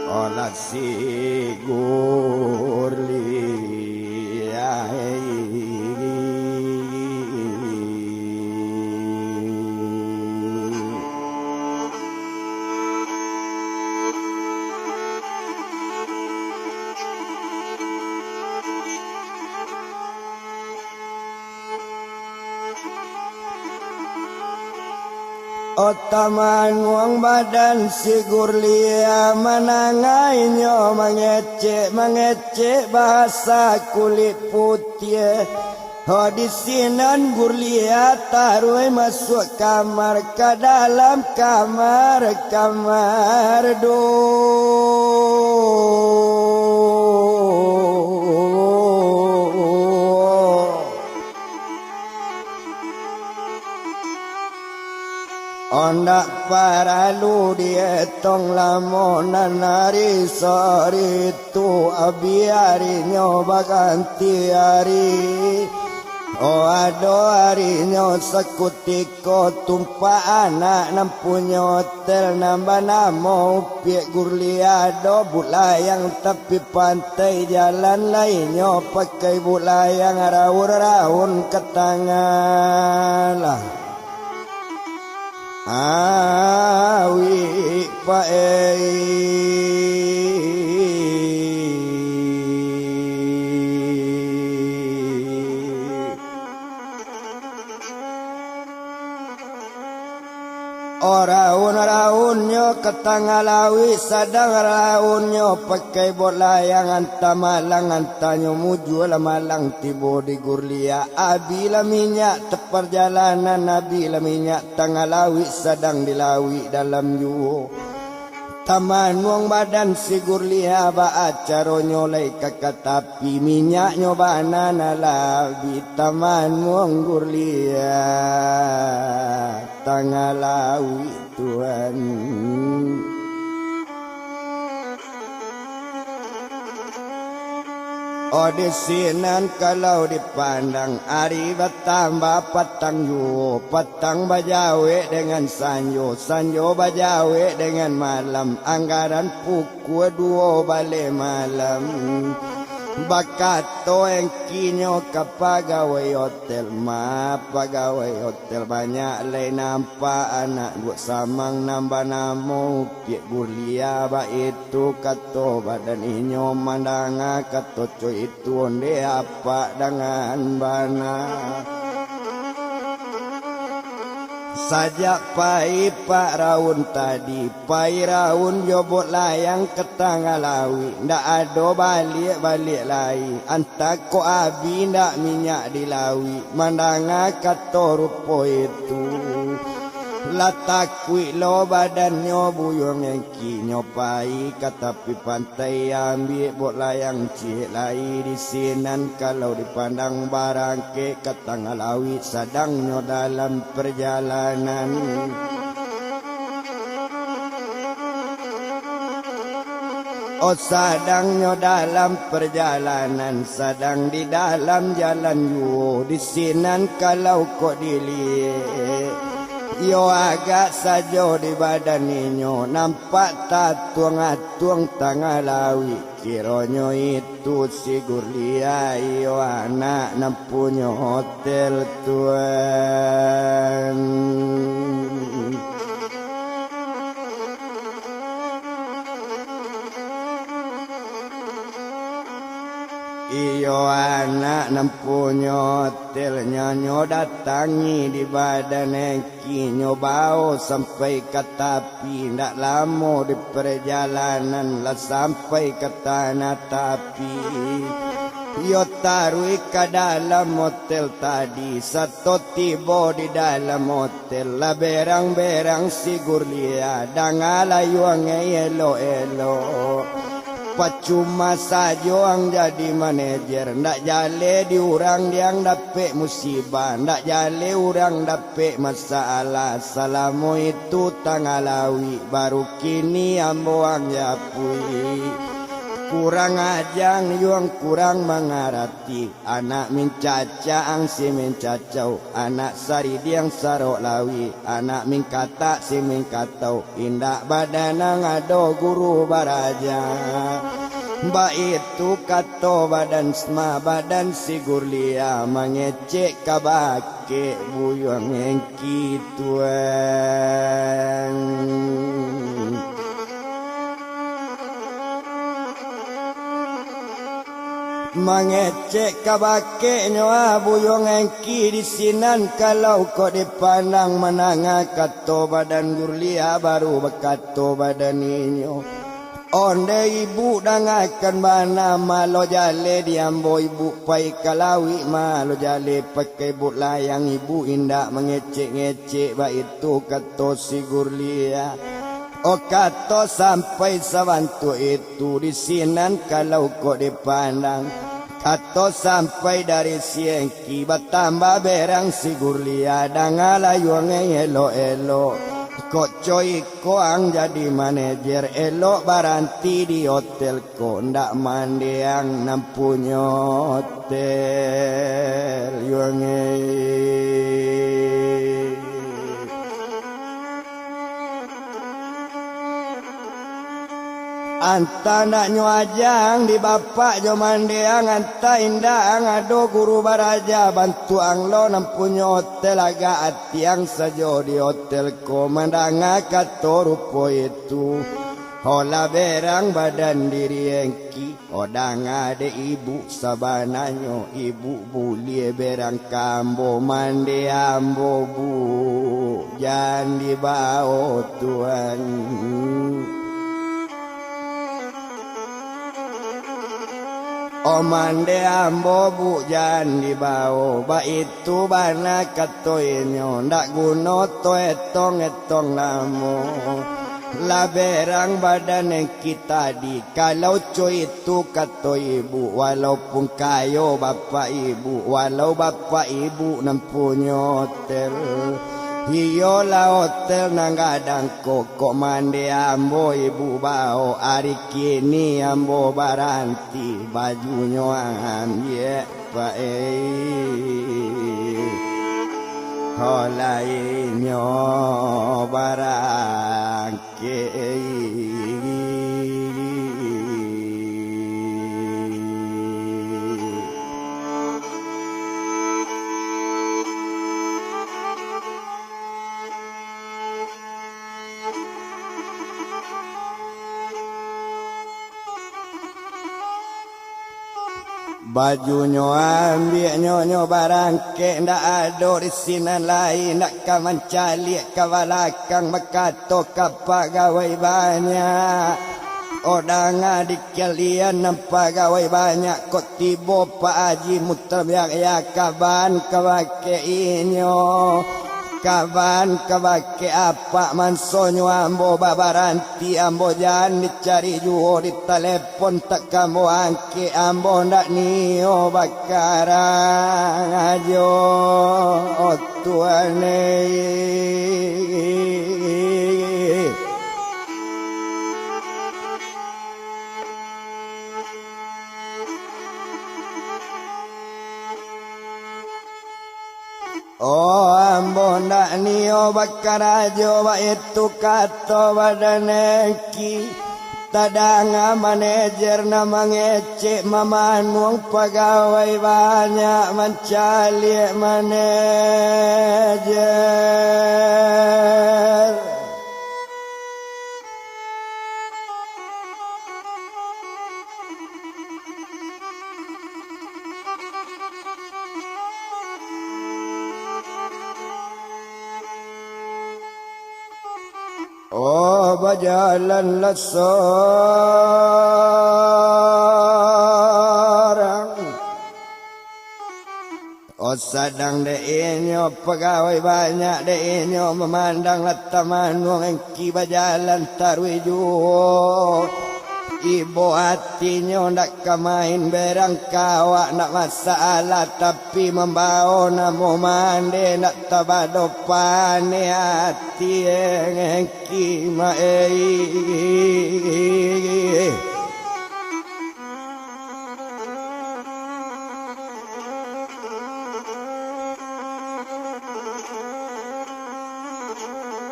Speaker 2: Olah sigur liai. Otaman uang badan sigur lia manangai nyo mengecek bahasa kulit putih. Oh di sinan gurlia taruh masuk kamar ke dalam kamar do. Ondak para lu dia tong lamonan hari sore tu abiari nyoba ganti hari. Oh ado hari nyo sekutiko tumpa anak nampunya hotel nambah namo piek gurlia do bulayang tepi pantai jalan lainnya pakai bulayang raun-raun ke tangan lah. Awi pae Raun-raunnya ke tengah lawi sadang raunnya pakai bolayang anta malang antanyo mujual malang tibo di gurlia abila minyak teperjalanan abila minyak tengah lawi sadang dilawi dalam juo taman wong badan si gurlia ba acaro nyolai kakak tapi minyak nyobana nalabi taman wong gurlia tengah lawi Tuhan. Oh di sinan kalau dipandang hari bertambah patang yu, patang bajawe dengan sanyo, sanyo bajawe dengan malam, anggaran pukul 2 balik malam. Bakato yang kinyo kapagawai hotel pagawai hotel banyak lain nampak anak gua samang nambah namo piek gulia ba itu kato badan inyo mandanga kato coy itu onde apa dengan bana sajak pai pak raun tadi pai raun jobot layang ke tangga lawi ndak ado balik lai antak ko abi ndak minyak di lawi mandanga kato rupo itu Latakui lo badannya buyong engki nyopai katapi pantai ambil bot layang cik lai di sinan kalau dipandang barang ke katangalawi sadangnya dalam perjalanan. Oh sadangnya dalam perjalanan, sadang di dalam jalan yo di sinan kalau kok dilihat. Yo agak saja di badan inyo nampak tatuang-atuang tangalawi kironyo itu si Gurlia yo anak nampunya hotel tuan. Iyo anak nampunya hotelnya nyo datangi di badan engki nyo bau sampai ke tapi ndak lama di perjalanan lah sampai ke tanah tapi. Yo tarui ke dalam hotel tadi satu tiba di dalam hotel lah berang-berang si Gurlia dangala yuang elo-elo. Pacuma saja ang jadi manajer, ndak jale di orang yang dapet musibah, ndak jale orang dapet masalah. Salamu itu tangalawi, baru kini ambo ang yapui. Kurang ajang yung kurang mengarati, anak mincaca ang si mincacau, anak sari diang sarok lawi, anak minkata si minkatau, indak badan ngado guru baraja. Ba itu kato badan sma badan si Gurlia mengecek kabake buyang engki tuan. Mengecek kabake nyoa buyong engki di sinan kalau kau dipandang menanga kato badan Gurlia baru bekato badan inyo. Onde ibu dangakan mana malo jale diambo ibu pai kalawi malo jale pakai but layang ibu indak mengecek-ngecek ba itu kato si Gurlia. Oh kato sampai sabantu itu di sinan kalau kau dipandang. Kato sampai dari siengki bertambah berang si Gurlia dangala yuang elo-elo. Kok coy ko ang jadi manajer elok baranti di hotel ko ndak mandi ang nampunya hotel yuang Anta nak nyuajang di bapak jo mandeang anta indah ngado guru baraja bantu ang lo nampunya hotel agak atiang sajo di hotel ko mandanga kato rupo itu hola berang badan diri engki odang ade ibu sabananyo ibu bulie berang kambo mande ambo bu jangan dibawa tuan. Omande ambo bu jan dibawa ba itu bana katoinyo ndak guno to etong lamo la berang badan yang kita di kalau coy itu kato ibu walaupun kayo bapak ibu walau bapak ibu nampunya hotel. Hiyo la hotel nanggadang kok mande ambo ibu bao hari kini ambo baranti bajunya ambil holainyo barangke. Bajunya ambil nyonyo barangke ndak ada di sinan lain nak kamancalik kawalakang makato kapak gawai banyak. Odang adik kalian nampak gawai banyak kok tiba Pak Haji muter ya kaban kawake inyo. kaban kabake apa mansonyo ambo babaranti ambo jan dicari juo di telepon tak kamu angke ambo ndak nio bakarang ajo tuane. Oh ambo ndak nio bakarajo ba itu kato badaneki tadanga manajer nama ngecek mamanuang pegawai banyak mencali manajer. Oh berjalan seorang oh sadang deinyo pegawai banyak deinyo memandang lataman wong engki berjalan tarwijo ibu hatinya ndak kemain berang kawak ndak masalah tapi membawa namo mande ndak tabado pane hati engki mae.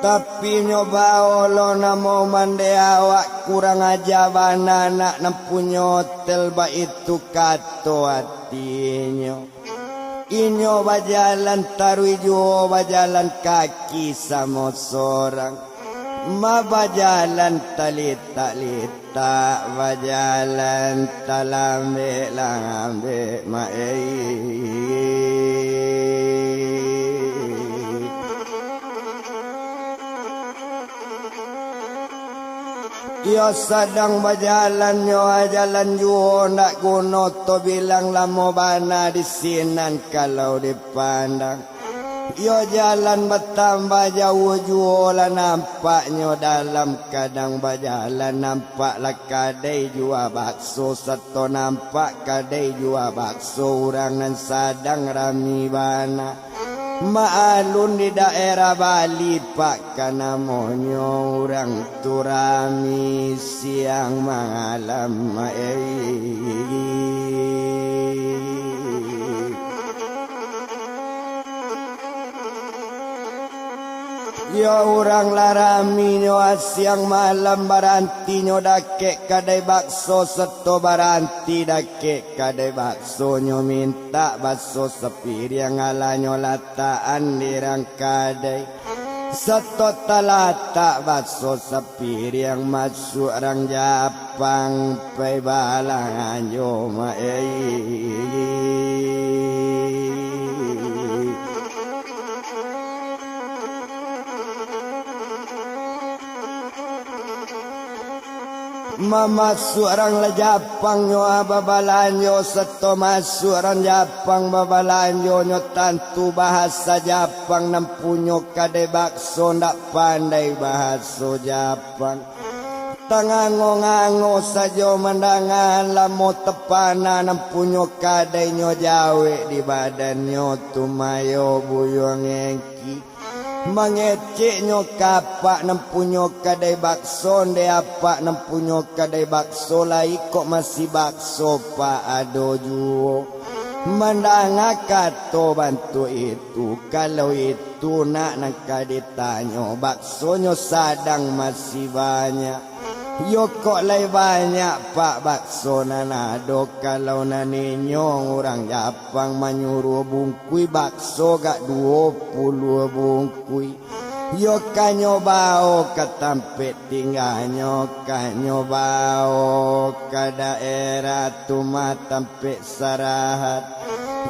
Speaker 2: Tapi nyoba olo namo mande awak kurang aja banana nampunyo hotel ba itu kato hatinya. Inyo bajalan tarwijo bajalan kaki sama seorang. Ma bajalan talita bajalan talambe lambe mae. Yo sedang berjalan yo jalan juo nak kuno to bilang lamo bana di sinan kalau dipandang. Yo jalan bertambah jauh juo lah nampaknya dalam kadang berjalan nampak lah kadai jual bakso satu nampak kadai jual bakso orang nan sadang rami bana. Maalun di daerah Bali pak kanamonyo orang turami siang malam ya orang larami nyo siang malam baranti nyo dake kadai bakso seto baranti dake kadai bakso nyo minta bakso sepir yang ala nyo lataan dirang kadai seto talata bakso sepir yang masuk orang Japang pai balangan nyo Masuk orang la Japang nyo babalanyo seto masuk orang Japang babalanyo nyo tantu bahasa Japang nampunyo kade bakso ndak pandai bahasa Japang tangango-ngango sajo mandangan lamo tepana nampunyo kade nyo jawe di badannya tumayo buyong engki mangecek nyo kapak nampunyo kadai bakso nde apa nampunyo kadai bakso lai kok masih bakso pak ado juo mandanga kato bantu itu kalau itu nak ditanyo bakso nyo sadang masih banyak yo kok lai banyak pak bakso nanado kalau naninyo orang Japang manyuruh bungkui bakso gak 20 bungkui yo kanyo bao ketampe tinggalnya kanyo bao ke daerah tuma tampe sarahat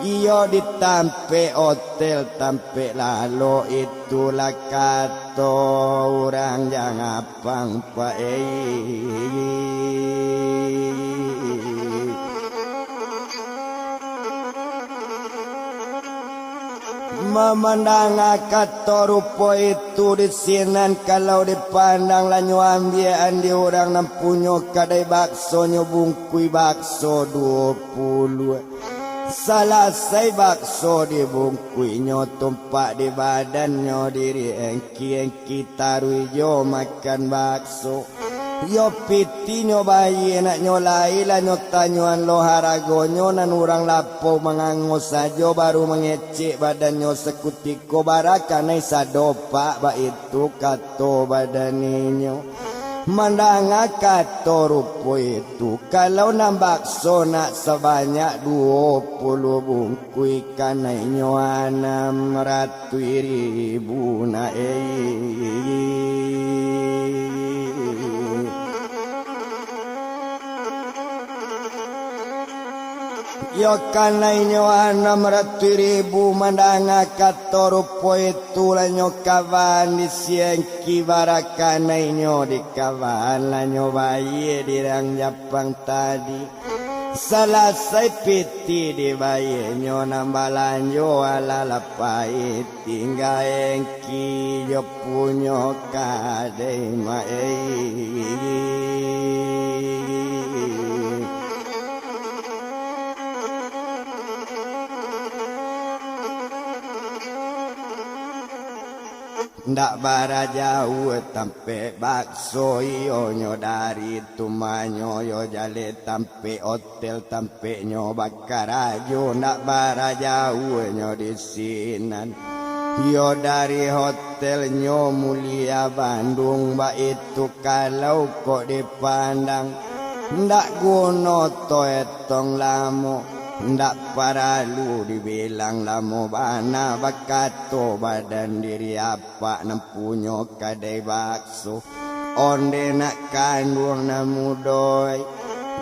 Speaker 2: iyo ditampe hotel tampe lalo itulah kato orang jangan pang memandang kata rupa itu disinan kalau dipandang lanyu ambian di orang nampunyo kadai bakso nyo bungkui bakso 20 selesai bakso dibungkui nyo tumpak di badannya diri engki taruh yo makan bakso yo piti nyo bayi nak nyo laila nyo tanyuan lo harago nyo nan urang lapo mangangos sajo baru mengecek badan nyo sekutiko barakanai sadopak ba itu kato badan nyo mandang kato rupo itu kalau nambak so nak sebanyak 20 bungkui kanai nyo 600.000 na yo kanai nyo 600.000 mandang kato rupo itu lanyo kawan di siengki barakanai nyo di kawan lanyo bayi di rang Japang tadi selesai piti di bayi nyo nambalan yo ala lapai tinggal engki yo punyo kadai ndak bara jauh tampe bakso iyo nyo dari tumanyo yo jale tampe hotel tampe nyo bakar ajo ndak bara jauh nyo di sinan yo dari hotel nyo Mulia Bandung ba itu kalau kok dipandang ndak guno to etong lamo ndak paralu dibilang lamo bana bakato badan diri apa nempunyo kadai bakso onde nak kandung namudoi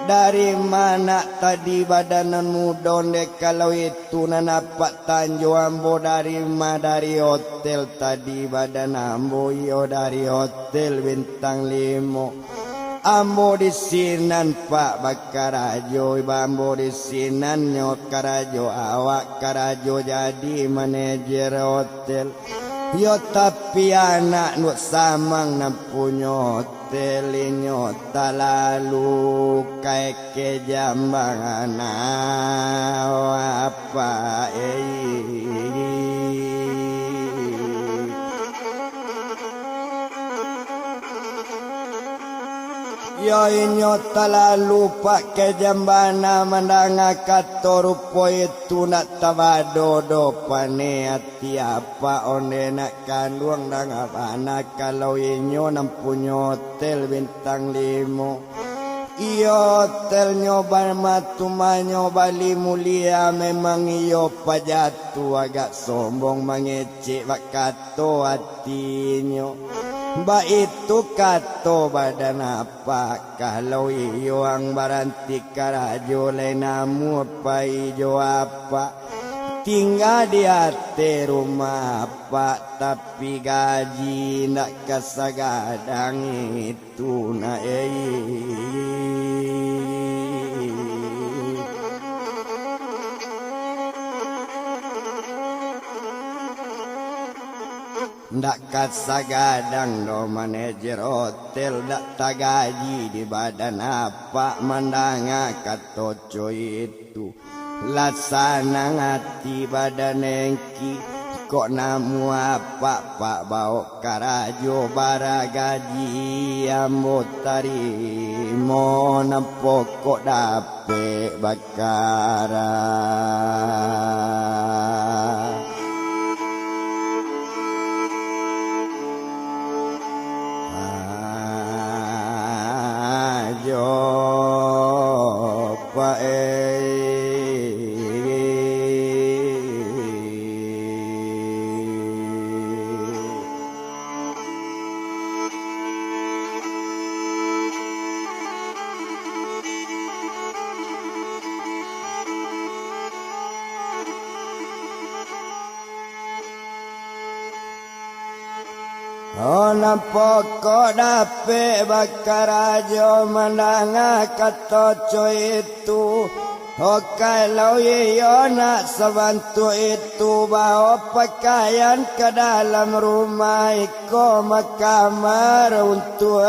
Speaker 2: dari mana tadi badanan mudonde kalau itu nanapak Tanjung Ambo dari hotel tadi badan Ambo yo dari hotel bintang 5 Ambo di sinan Pak Bakarajo Ambo di sinan nyok karajo awak karajo jadi manajer hotel yo tapi anak nuk samang nampunyo hotel nyo talalu kayak ke jambangan apa yo inyo talalu pakai jambana mandanga kato rupo itu nak tabadodo pane hati apa onde nak kandung nang abana kalau inyo nampunyo hotel bintang 5 iyo hotel nyoba matumanyo Bali Mulia memang iyo pajatu agak sombong mengecek bakato hatinya ba itu kato badan apa kalau iyo ang baranti karajo lenamu apa ijo apa tinggal di hati rumah apa tapi gaji nak kasagadang itu na ndak kasagadang do manajer hotel ndak tagaji di badan apa mandanga katoco itu lasana ngati badan engki kok namu apa pak bau karajo bara gaji ambo tarimo nampo kok dape bakara Ona pokok dape bakarajo mandanga katoco itu Kalau iyo nak sebantu itu bawa pakaian ke dalam rumah iko makamar untuk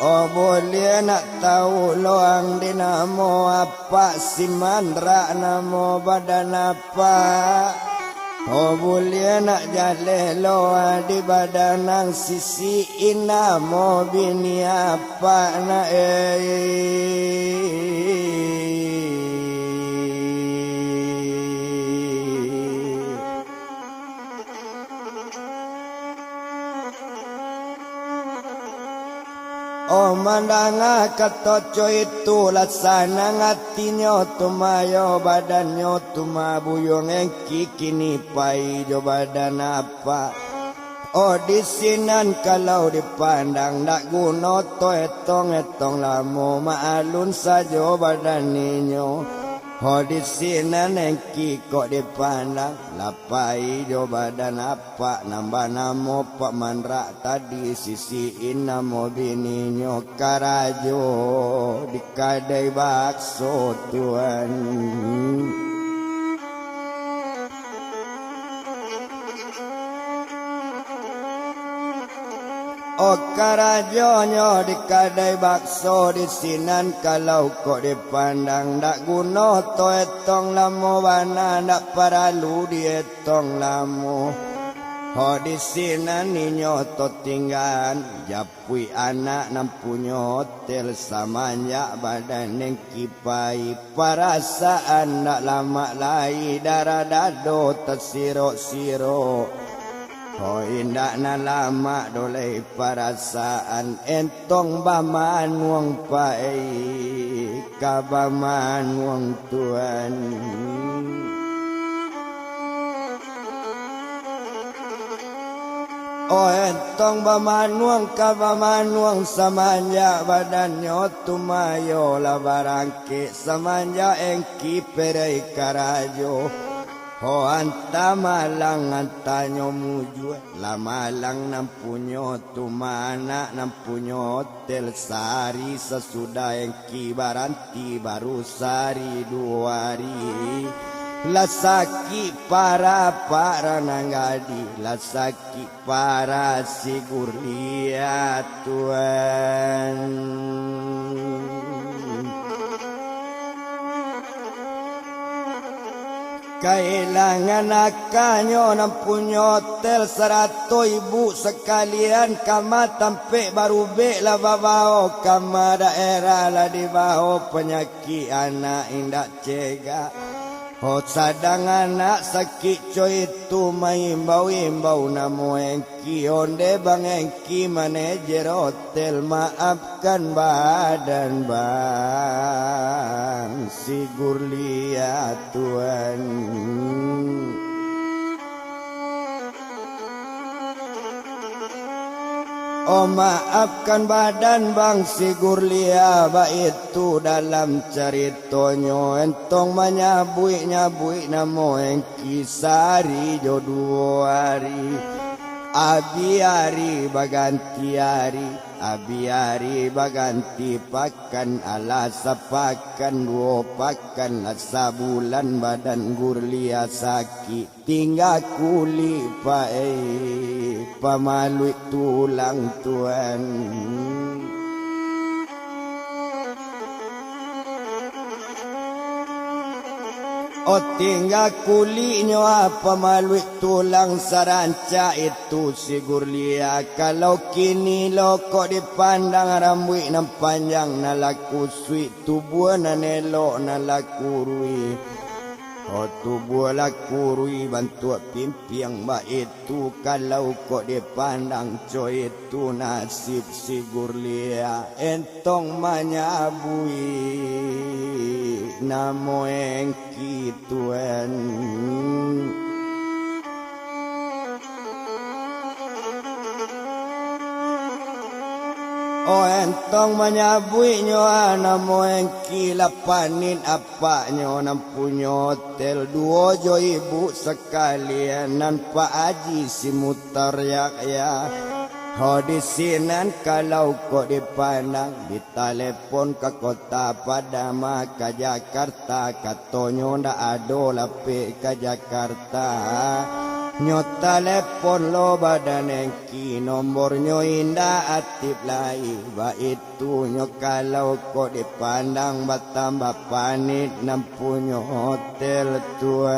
Speaker 2: Oh boleh nak tahu loang dinamo apa si mandra namo badan apa Oh boleh nak jale loa di badan ang sisi inamo bini apa na Oh mandanga katoco itu laksana ngatinyo tumayo badanyo tumabuyong engki kini pai jo badan apa Oh disinan kalau dipandang dak guno to etong lamo maalun sajo badan ninyo Oh disinan engki kok dipandang lapai jo badan apa nambah namo pak mandra tadi sisiin namo bininyo karajo di kadai bakso tuan Oh karajonyo di kadai bakso di sinan kalau kok dipandang dak guno to etong lamo bana dak paralu di etong lamo Oh di sinan ninyo to tinggan japui anak nampunyo hotel samanya badan neng kipai perasaan dak lama lai darah dado tersiro-siro Oh indak na lama dolai perasaan entong baman wong pai kabaman wong tuan Oh entong baman wong kabaman wong samanya badannya tumayo la barangke samanya engki perai karajo Oh anta malang antanyo mujue la malang nampunyo tumana nampunyo hotel sari sesudah engki baranti baru sari 2 hari lasaki para nanggadi lasaki para sigur lihat tuan Kailangan akanyo nampunyo hotel 100 ibu sekalian kama tampe baru be la babao kama daerah la di baho penyakit anak indak cega Oh sadang anak sakit coy itu maimbau-imbau namo engki onde bang engki manajer hotel maafkan badan bang sigur lihat tuan Oh maafkan badan bang sigur lia itu dalam ceritonyo entong menyabui namo engki sari jo 2 hari Abi hari baganti pakan alasa pakan 2 pakan asa bulan badan gurlia sakit tinggal kuli pamalui tulang tuan Oh tinggal kulinya apa malui tulang saranca itu sigur lia kalau kini lo kok dipandang rambut nam panjang nalaku sui tubuh nanelo nalaku rui Oh tubuh laku rui bantu pimpiang ba itu kalau kok dipandang coy itu nasib sigur lia entong manyabui namo engki tuan O entong menyabui nyo anamo engki lapanin apa nyo nampunyo hotel duo jo ibu sekalian nan Pak Haji si mutar ya. Ho di sinan kalau kok dipandang di telepon ke kota Padang ke Jakarta katonyo ndak ado lape ke Jakarta. Nyo telepon lo badan engki nomornyo indah aktif lai ba itu nyo kalau kok dipandang bertambah panik nampunyo hotel tuan.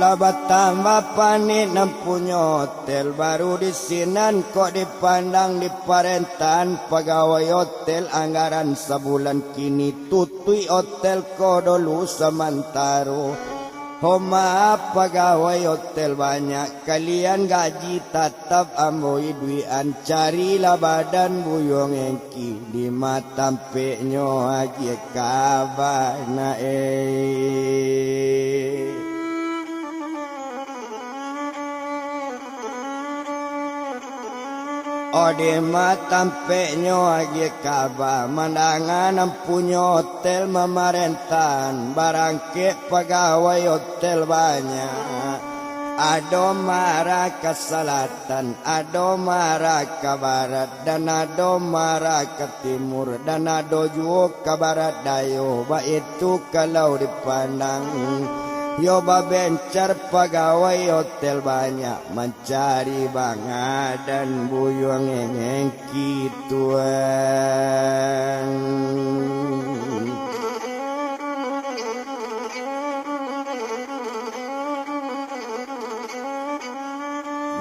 Speaker 2: Labat tambah panik nampunyo hotel baru di sinan kok dipandang di parentan pegawai hotel anggaran sebulan kini tutui hotel ko dulu sementara. Oh maaf pegawai hotel banyak kalian gaji tetap amboi duian carilah badan buyong engki di matampe nyo aja kabar na Ode matampe nyo agi kaba mandangan ampunyo hotel memarentan barangke pegawai hotel banyak. Ado marah ke selatan, ado marah ke barat, dan ado marah ke timur, dan ado juga ke barat dayo. Ba itu kalau dipandang. Yo bencar pegawai hotel banyak mencari bangga dan buyung engki tuan.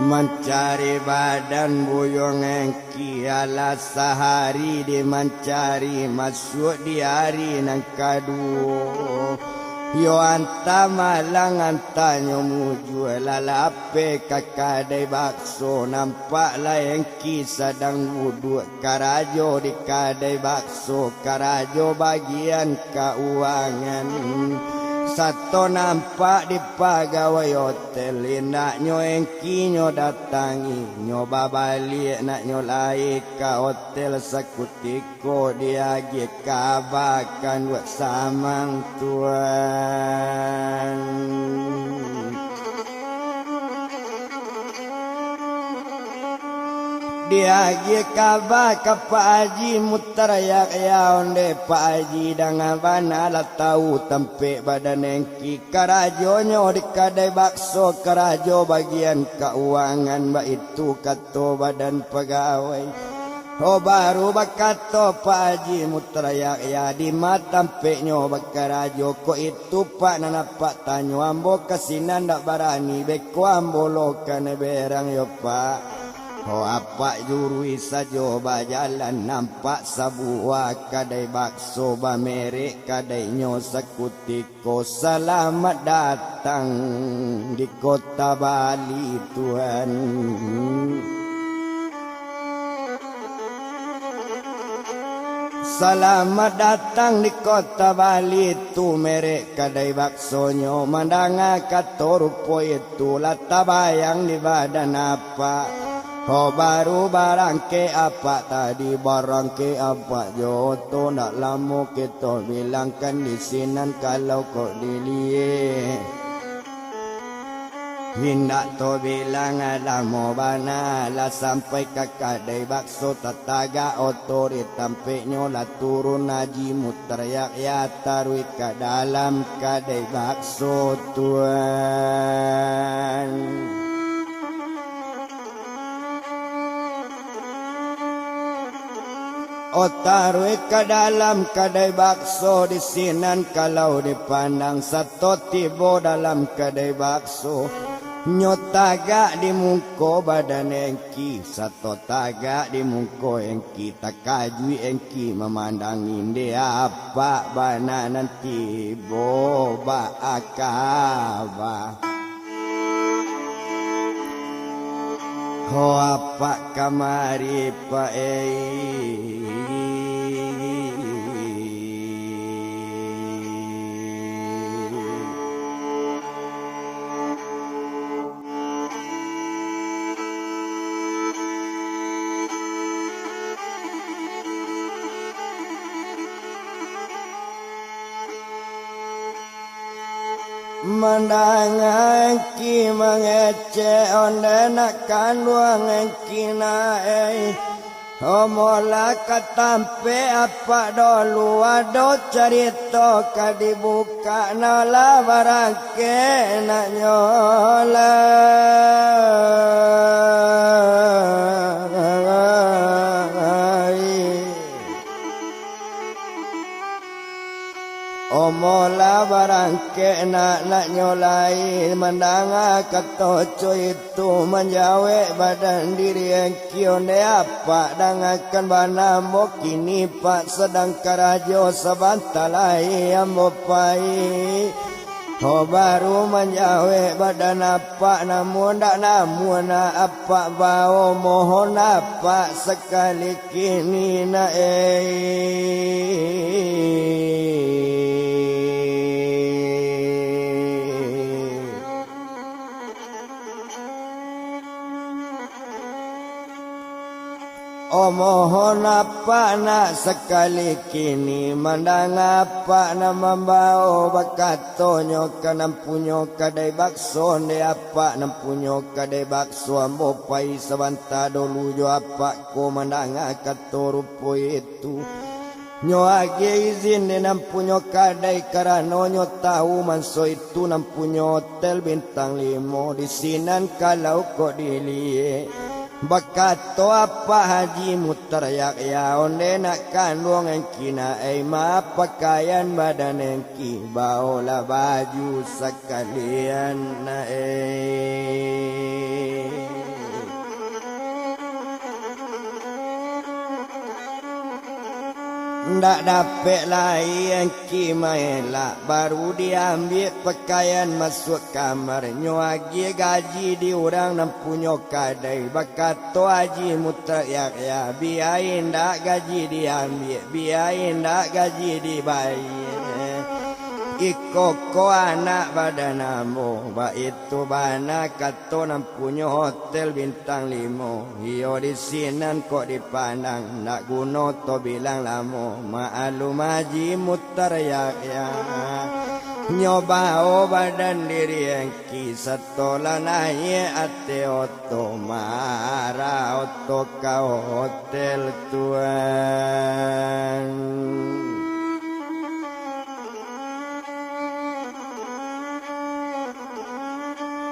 Speaker 2: Mencari badan buyung engki ala sehari di mencari masuk di hari nang kedua. Yo anta malang anta nyomuju lalape kakadai bakso nampak engki sedang wuduk karajo di kadai bakso karajo bagian keuangan. Satu nampak di pegawai hotel nak nyo engki nyo datangi nyo babalik nak nyo lai ke hotel sekutiko dia gi kabakan buat samang tuan. Dia gi kaba ke Pak Haji mutar ya onde Pak Haji dengan bana la tahu tempe badan engki karajonyo di kadai bakso karajo bagian keuangan ba itu kato badan pegawai. Oh baru bakato Pak Haji mutar ya di matampe nyo bakarajo ko itu Pak nanapak tanyo ambo kasinan dak barani beko ambo lokane berang yo Pak. Oh apa jurui sajo bajalan nampak sebuah kadai bakso bamerek kadai nyo sekutiko selamat datang di kota Bali Tuhan. Selamat datang di kota Bali tu merek kadai baksonyo mandanga katorupo itu lata bayang di badan apa. Oh baru barang ke apa tadi barang ke apa joto nak lama kita bilangkan di sinan kalau kok dilie. Hindak to bilang lama bana lah sampai ke kadai bakso tataga otori tampe nyola turun haji muter ya tarui ke dalam kadai bakso tuan. Otarwe ke dalam kadai bakso di sinan kalau dipandang satu tibo dalam kadai bakso nyotaga di mungko badan engki satu tagak di mungko engki takajui engki memandangin dia apa bana nanti boba akaba. Ho apa kamari Pak Mandangan ki mengece onde nak kanduang kina Omola katampe apa dolu ado cerita kadibuka nala barangke nak nyola Omola barangke nak nyolai Mandanga katoco itu menjawe badan diri yang kione apa Dangakan banamo kini pak sedang karajo sabantalai ambopai Oh baru menjawe badan apa namun apa bau mohon apa sekali kini na Oh mohon apa nak sekali kini mandang apa nak membau bakatonyo kanam punyo kadai bakso ne apa nam punyo kadai bakso ambo pai sabanta dolu jo apa ko mandang katorupo itu nyo age izin ne nam punyo kadai karano nyo tahu manso itu nam punyo hotel bintang 5 di sinan kalau kok dilie Bakato apa haji mutaryak ya onde nak kandung engkina ma pakaian badan engki baola baju sekalian na Ndak dapet lai engki maela baru diambil pakaian masuk kamar nyoagi gaji di orang nam punyo kadai bakato haji mutrayak ya biain ndak gaji diambil biain ndak gaji dibayar Ikoko anak badanamo ba itu bana kato nam punyo hotel bintang 5 Iyo di sinan kok dipandang nak guno to bilang lamo maalum haji mutar ya nyoba o badan diri yang kisah tolan aye ate oto mara oto kau hotel tuan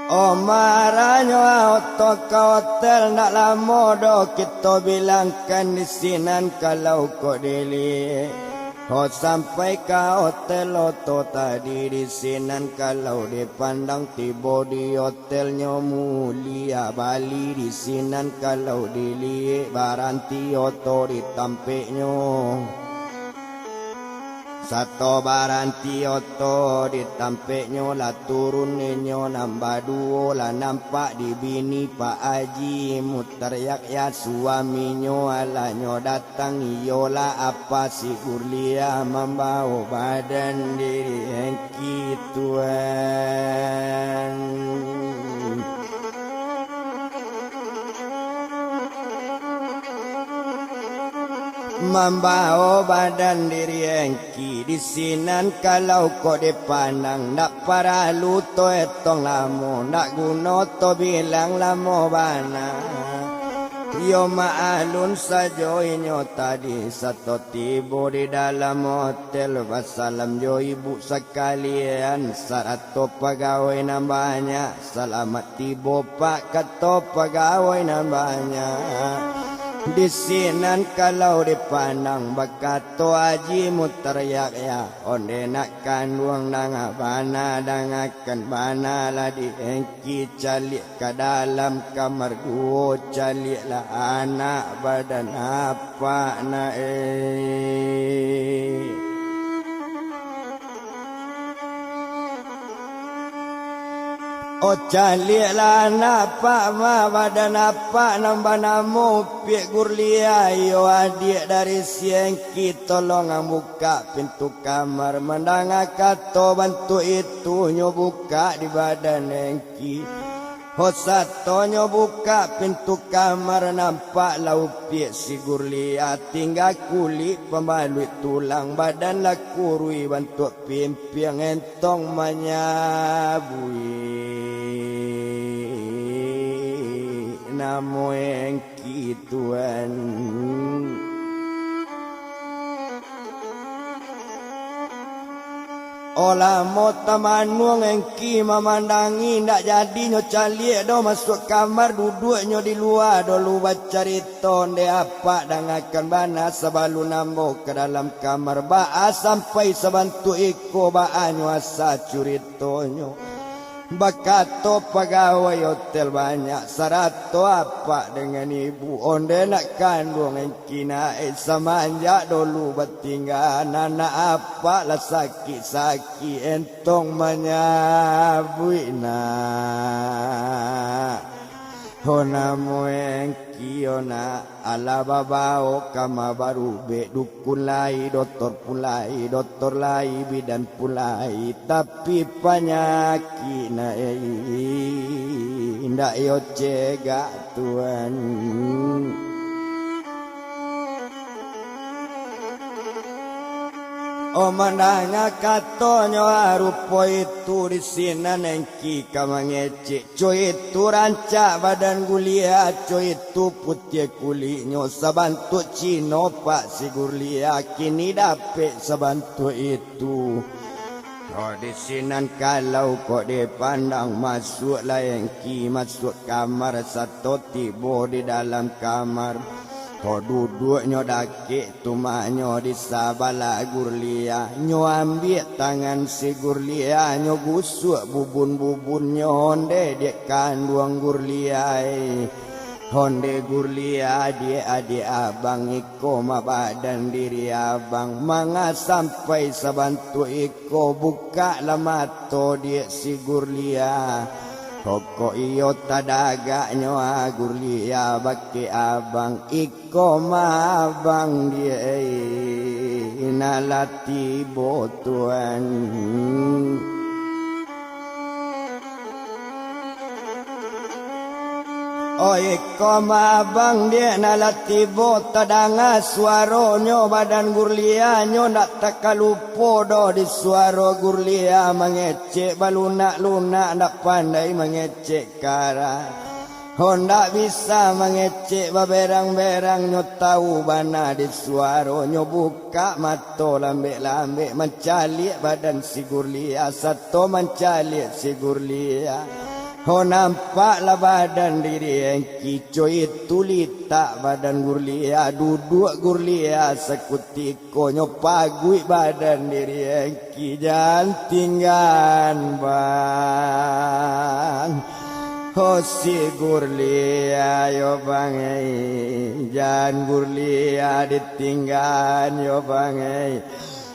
Speaker 2: Oh marahnya auto ke hotel nak lama dah kita bilangkan di sinan kalau kok dili Oh sampai ke hotel auto tadi di sinan kalau dipandang tiba di hotelnya mulia Bali di sinan kalau dili baranti auto ditampiknya Satu baranti oto ditampeknya la turun nenyo nambah duo la nampak di bini Pak Haji muteriak ya suaminya alanyo datang iyola apa si Gurlia membawa badan diri yang kituan. Membawa badan diri engki di sinan kalau kok dipandang ndak para luto etong lamo ndak guno to bilang lamo bana yo maalun sajo inyo tadi satu tibo di dalam hotel wassalam jo ibu sekalian sarato pegawai nambahnya selamat tibo pak kato pegawai nambahnya di sinan kalau dipandang bakato haji muteriak ya onde nak kanduang danga bana dangakan bana lah di engki calik ke dalam kamar duo calik lah anak badan apa na Oh calilah napa ma badan apa nambah namo pik Gurlia yo adik dari siang kita tolong buka pintu kamar mendanga kato bantu itu nyo buka di badan engki Hosatonyo buka pintu kamar nampak laupie si Gurlia tinggal kulit pembalut tulang badan la kurui bantu pimpiang entong manyabui namo engki Tuhan. Olah mo tamanuang engki memandangi ndak jadi nyo caliek do masuk kamar duduknya di luar dulu baca cerita de apa dangakan bana sebalu nambo ke dalam kamar baa sampai sebantu iko baa nyuasa curitonyo. Bakato pegawai hotel banyak sarato apa dengan ibu onde nak kandung engkina samanja dulu bertinggal anak apa lah sakit-sakit entong manyabuina hona moengkiona ala babao kama baru be dukun lai doktor lai bidan pulai tapi penyakit na indak yo cegak Tuhan. O mananya katonyo rupo itu di sini nengki kamangece coy itu rancak badan gulia coy itu putih kulitnya sebantu Cino Pak si Gurlia kini dapet sebantu itu. Oh di sini kalau kok dipandang masuk lah engki masuk kamar satu tiba di dalam kamar. Kau duduknya dakik tumaknya di sabala Gurlia nyo ambil tangan si Gurlia nyo gusuk bubun-bubunnya honde dia kandung Gurlia honde Gurlia dia adik abang iko ma badan diri abang manga sampai sebantu iko buka lah mato dia si Gurlia. Koko iyo tadagaknya Gurlia baki abang iko ma abang dia inalati botuan. Oh iko ma abang dia nalati bot tadanga suaronyo badan Gurlia nyo nak takalupo do di suaro Gurlia mengecek balunak-lunak nak pandai mengecek kara. Honda bisa mengecek baberang-berang nyo tahu bana di suaro nyo buka mato lambek-lambek mencalik badan si Gurlia satu mencalik si Gurlia. Oh nampak lah badan diri engki coy tulita badan Gurlia duduk Gurlia sekutiko nyopagui badan diri engki jangan tinggal bang. Oh si Gurlia yo bang jangan Gurlia ditinggal yo bang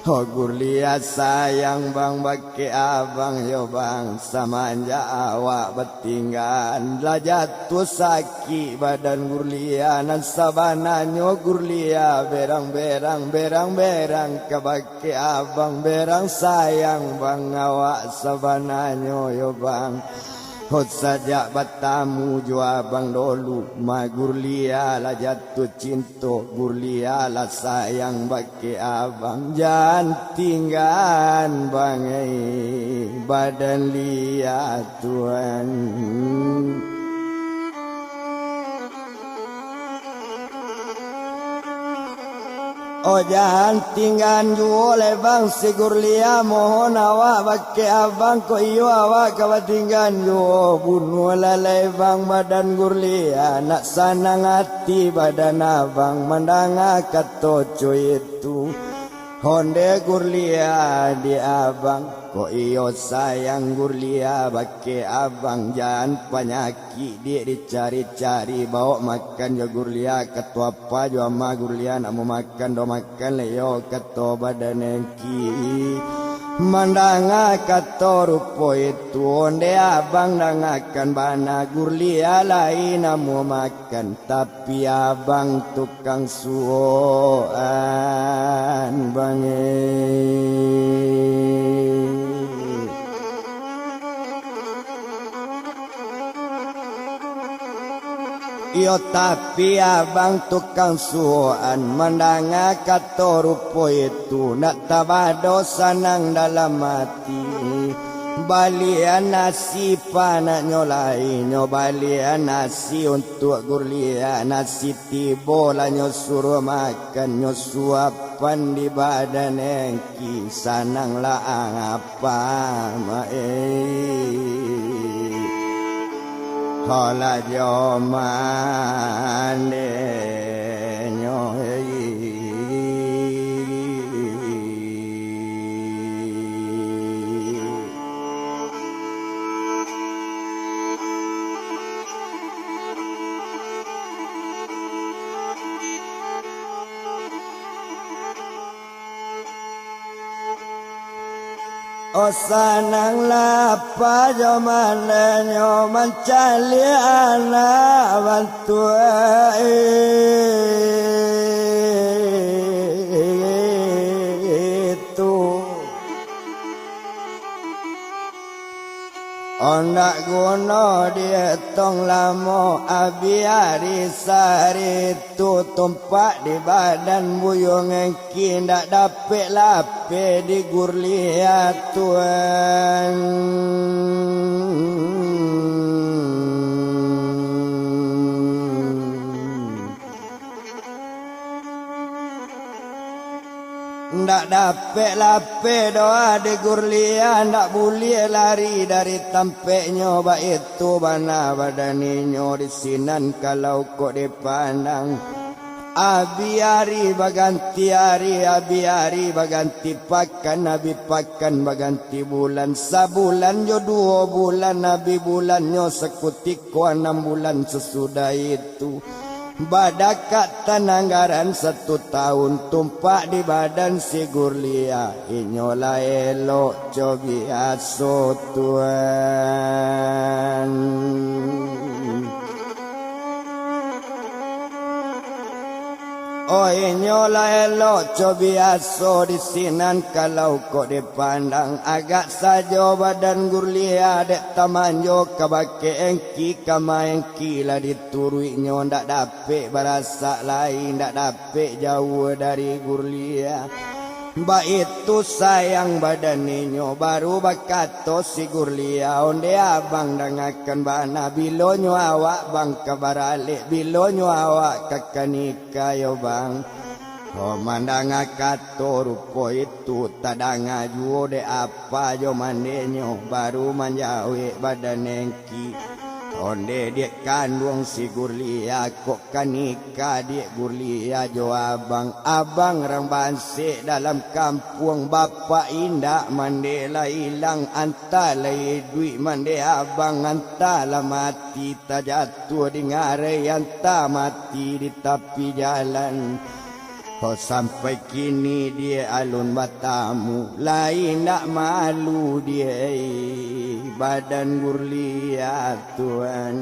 Speaker 2: Oh Gurlia sayang bang baki abang yo bang samanja awak betinggan lah jatuh sakit badan Gurlia nan sabananyo Gurlia berang-berang ke baki abang berang sayang bang awak sabananyo yo bang. Hot saja batamu jua bang dolu ma Gurlia lah jatuh cinta Gurlia lah sayang bagi abang jangan tinggal bang badan liat Tuhan. Oh jangan tinggal jual bang si Gurlia mohon awak baki abang ko iyo awak kabatinggan jual bunuh lalai bang badan Gurlia nak sanang hati badan abang mandanga katoco itu honde Gurlia di abang ko iyo sayang Gurlia baki abang jangan penyakit dia dicari-cari bawa makan ya Gurlia ketua apa jua ma Gurlia nak mau makan do makan leo ketua badan engki mandanga kato rupo itu onde abang dangakan bana Gurlia lain mau makan tapi abang tukang suoan bange. Yo tapi abang tukang suan Mandanga kato rupo itu Nak tabado sanang dalam hati Balian nasi panak nyolai Nyo balian nasi untuk gurlia Nasi tibo lah nyo suruh makan Nyo suapan di badan engki Sanang laang apa Hola yo mane nyo O sanang lapa jo manenyo mencari anak bantu itu Ondak guna dia tong lamo abiari sari tu tumpak di badan buyung engki ndak dapet lape di gurlia tuan Ndak dapet lape doa di gurlia Ndak boleh lari dari tampeknya Ba itu bana badaninyo di sinan kalau kok dipandang Abi hari baganti hari Abi hari baganti pakan Abi pakan baganti bulan Sabulan yo 2 bulan Abi bulannya sekutiko 6 bulan sesudah itu Badakat tananggaran 1 tahun Tumpak di badan si gurlia Inyola elok cobi aso tuan Oh inyola elok cobi aso di sinan Kalau kok dipandang agak saja badan gurlia Dek tamanyo kabake engki kama engki lah diturui nyo Ndak dapet berasa lain Ndak dapet jauh dari gurlia Ba itu sayang badan ninyo baru bakato si gurlia Onde abang dangakan bana bilonyo awak bang kabaralik Bilonyo awak kakanika yo bang Oh mandanga kato rupo itu tadanga juo de apa jo mandenyo Baru manjawe badan engki Onde dia kandung si gurlia kok kanika dia gurlia jo abang rang bansik dalam kampung bapak indak mandela hilang antalai duit mande abang antala mati tak jatuh di ngare anta mati di tepi jalan Oh sampai kini dia alun batamu Lain nak malu dia Badan gurlia tuan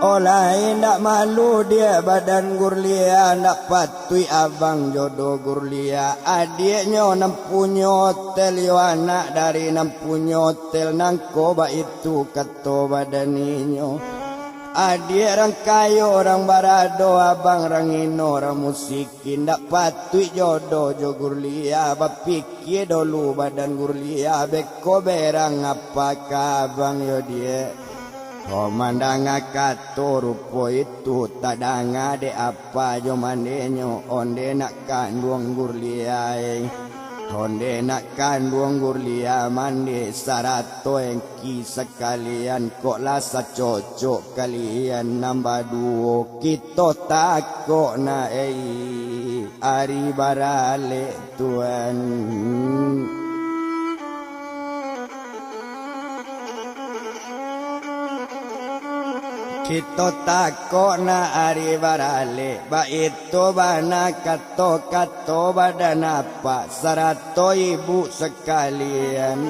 Speaker 2: Oh lain nak malu dia badan gurlia Nak patui abang jodoh gurlia Adiknya nampunya hotel yo anak dari nampunya hotel Nangkoba itu kato badaninyo Adik orang kayo orang barado abang orang ino orang musikin Nak patui jodoh jo gurlia Bapikir dulu badan gurlia Beko berang apakah abang yo dia Oh mandanga kato rupo itu tadanga de apa jo mandenyo Onde nak kandung gurlia Onde nak kandung gurlia mande sarato engki sekalian Kok lasa cocok kalian nambah 2 Kita takok na ari barale tuan Kita takok na ari barale Ba itu bana kato badan apa Sarato ibu sekalian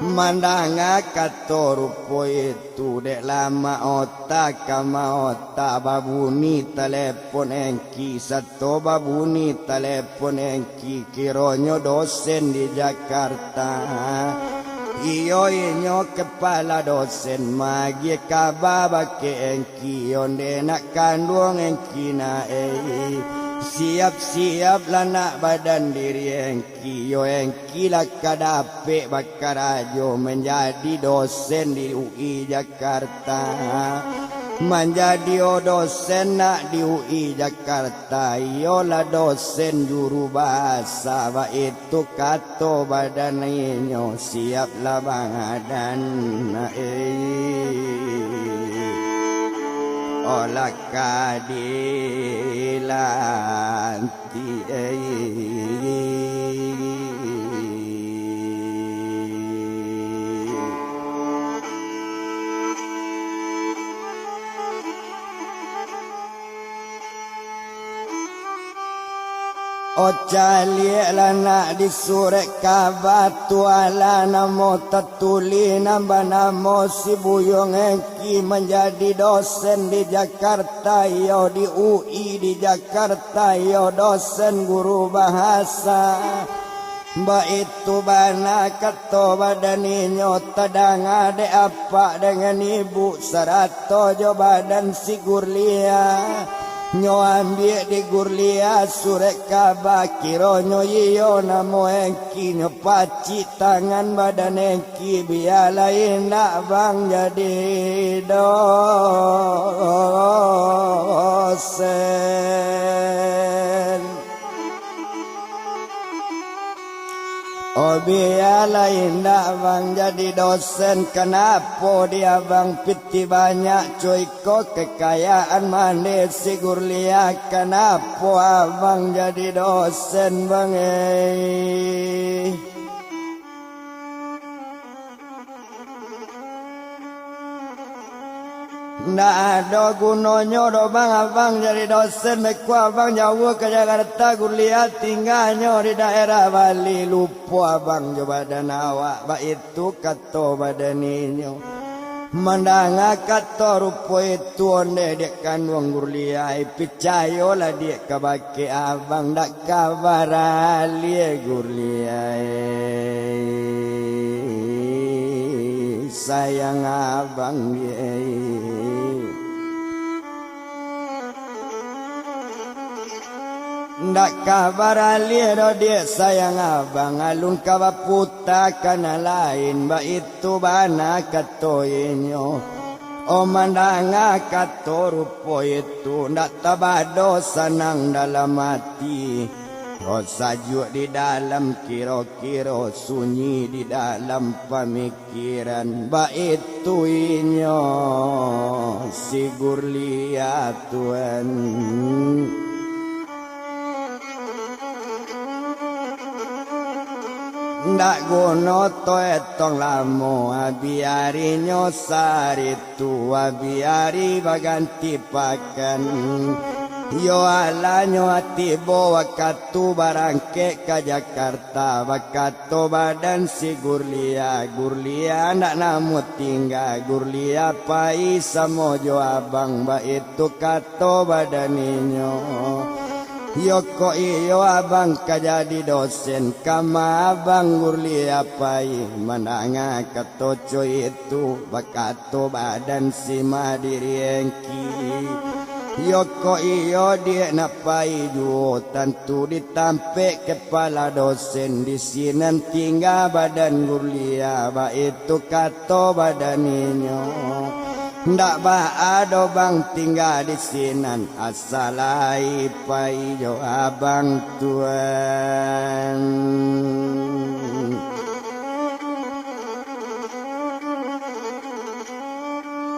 Speaker 2: Mandanga kato rupo itu dek lama otak kama otak babuni telepon engki satu babuni telepon engki kironyo dosen di Jakarta. Iyo inyo kepala dosen magi kababa ke engki onde nak kandung engki na siap-siap lah nak badan diri engki yo engki lah kadape bakarajo menjadi dosen di UI Jakarta. Menjadi dosen nak di UI Jakarta yolah dosen juru bahasa ba itu kato badan inyo siap lah bangadan olah keadilan Ocalie lana disurek kabatu ala namo tetuli nambah namo si buyong engki menjadi dosen di Jakarta yo di UI di Jakarta yo dosen guru bahasa. Mbak itu bana kato badaninyo tadang ade apa dengan ibu serato jo badan si Gurlia. Nyo ambil di Gurlia surek kaba kironyo iyo namo engki nyo paci tangan badan engki biala indak bang jadi dosen. Oh biala indak bang jadi dosen kenapa dia bang piti banyak cuy kok kekayaan mana si Gurlia kenapa abang jadi dosen bang Ndak ada gunanya do bang abang jadi dosen meku abang jauh ke Jakarta kuliah tinggalnya di daerah Bali lupa abang jo badan awak ba itu kato badan inyo mandanga kato rupo itu onde dek kandung kuliah picayo lah dia kabake abang dak kabar ali kuliah sayang abang ndak kabar aliro dia sayang abang alun kawa puta kana lain ba itu bana katoinyo o mandanga kato rupo itu ndak tabado sanang dalam hati sajuk di dalam kiro-kiro sunyi di dalam pemikiran ba itu inyo si Gurlia Tuhan. Ndak gono to etong lamo biari nyosari tua biari baganti pakan yo ala nyoti bawa katu barangke ke Jakarta bakato badan si Gurlia ndak namu tinggal Gurlia pai samojo abang ba itu kato badaninyo Yoko iyo abang kajadi dosen kama abang Gurlia pai mananga katoco itu bakato badan si madiri engki Yoko iyo dia napai juo tentu ditampe kepala dosen di sini tinggal badan Gurlia ba itu kato badaninyo ndak ba ado bang tinggal di sinan asalai pai jo abang Tuan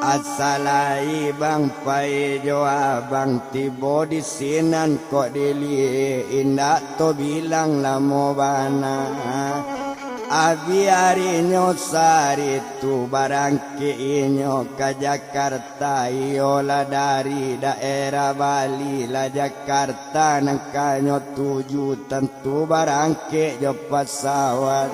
Speaker 2: asalai bang pai jo abang tibo di sinan kok dili indak to bilang lamo bana Abiari nyosari tu barangke inyo ke Jakarta Iola dari daerah Bali la Jakarta Nangkanyo tuju tentu barangke jo pesawat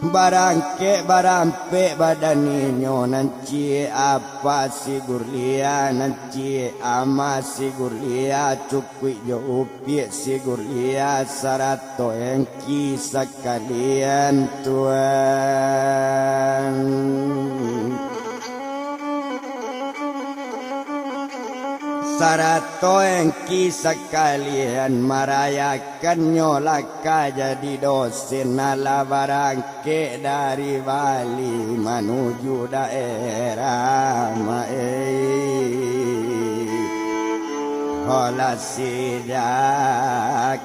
Speaker 2: barangke barampe badaninyo nanci apa sigurlia nanci ama sigurlia cukui jo upi sigurlia sarato engki sekalian Tuhan. Sarato engki sekalian merayakan nyolaka jadi dosen ala barangke dari Bali menuju daerah Hola si Jakarta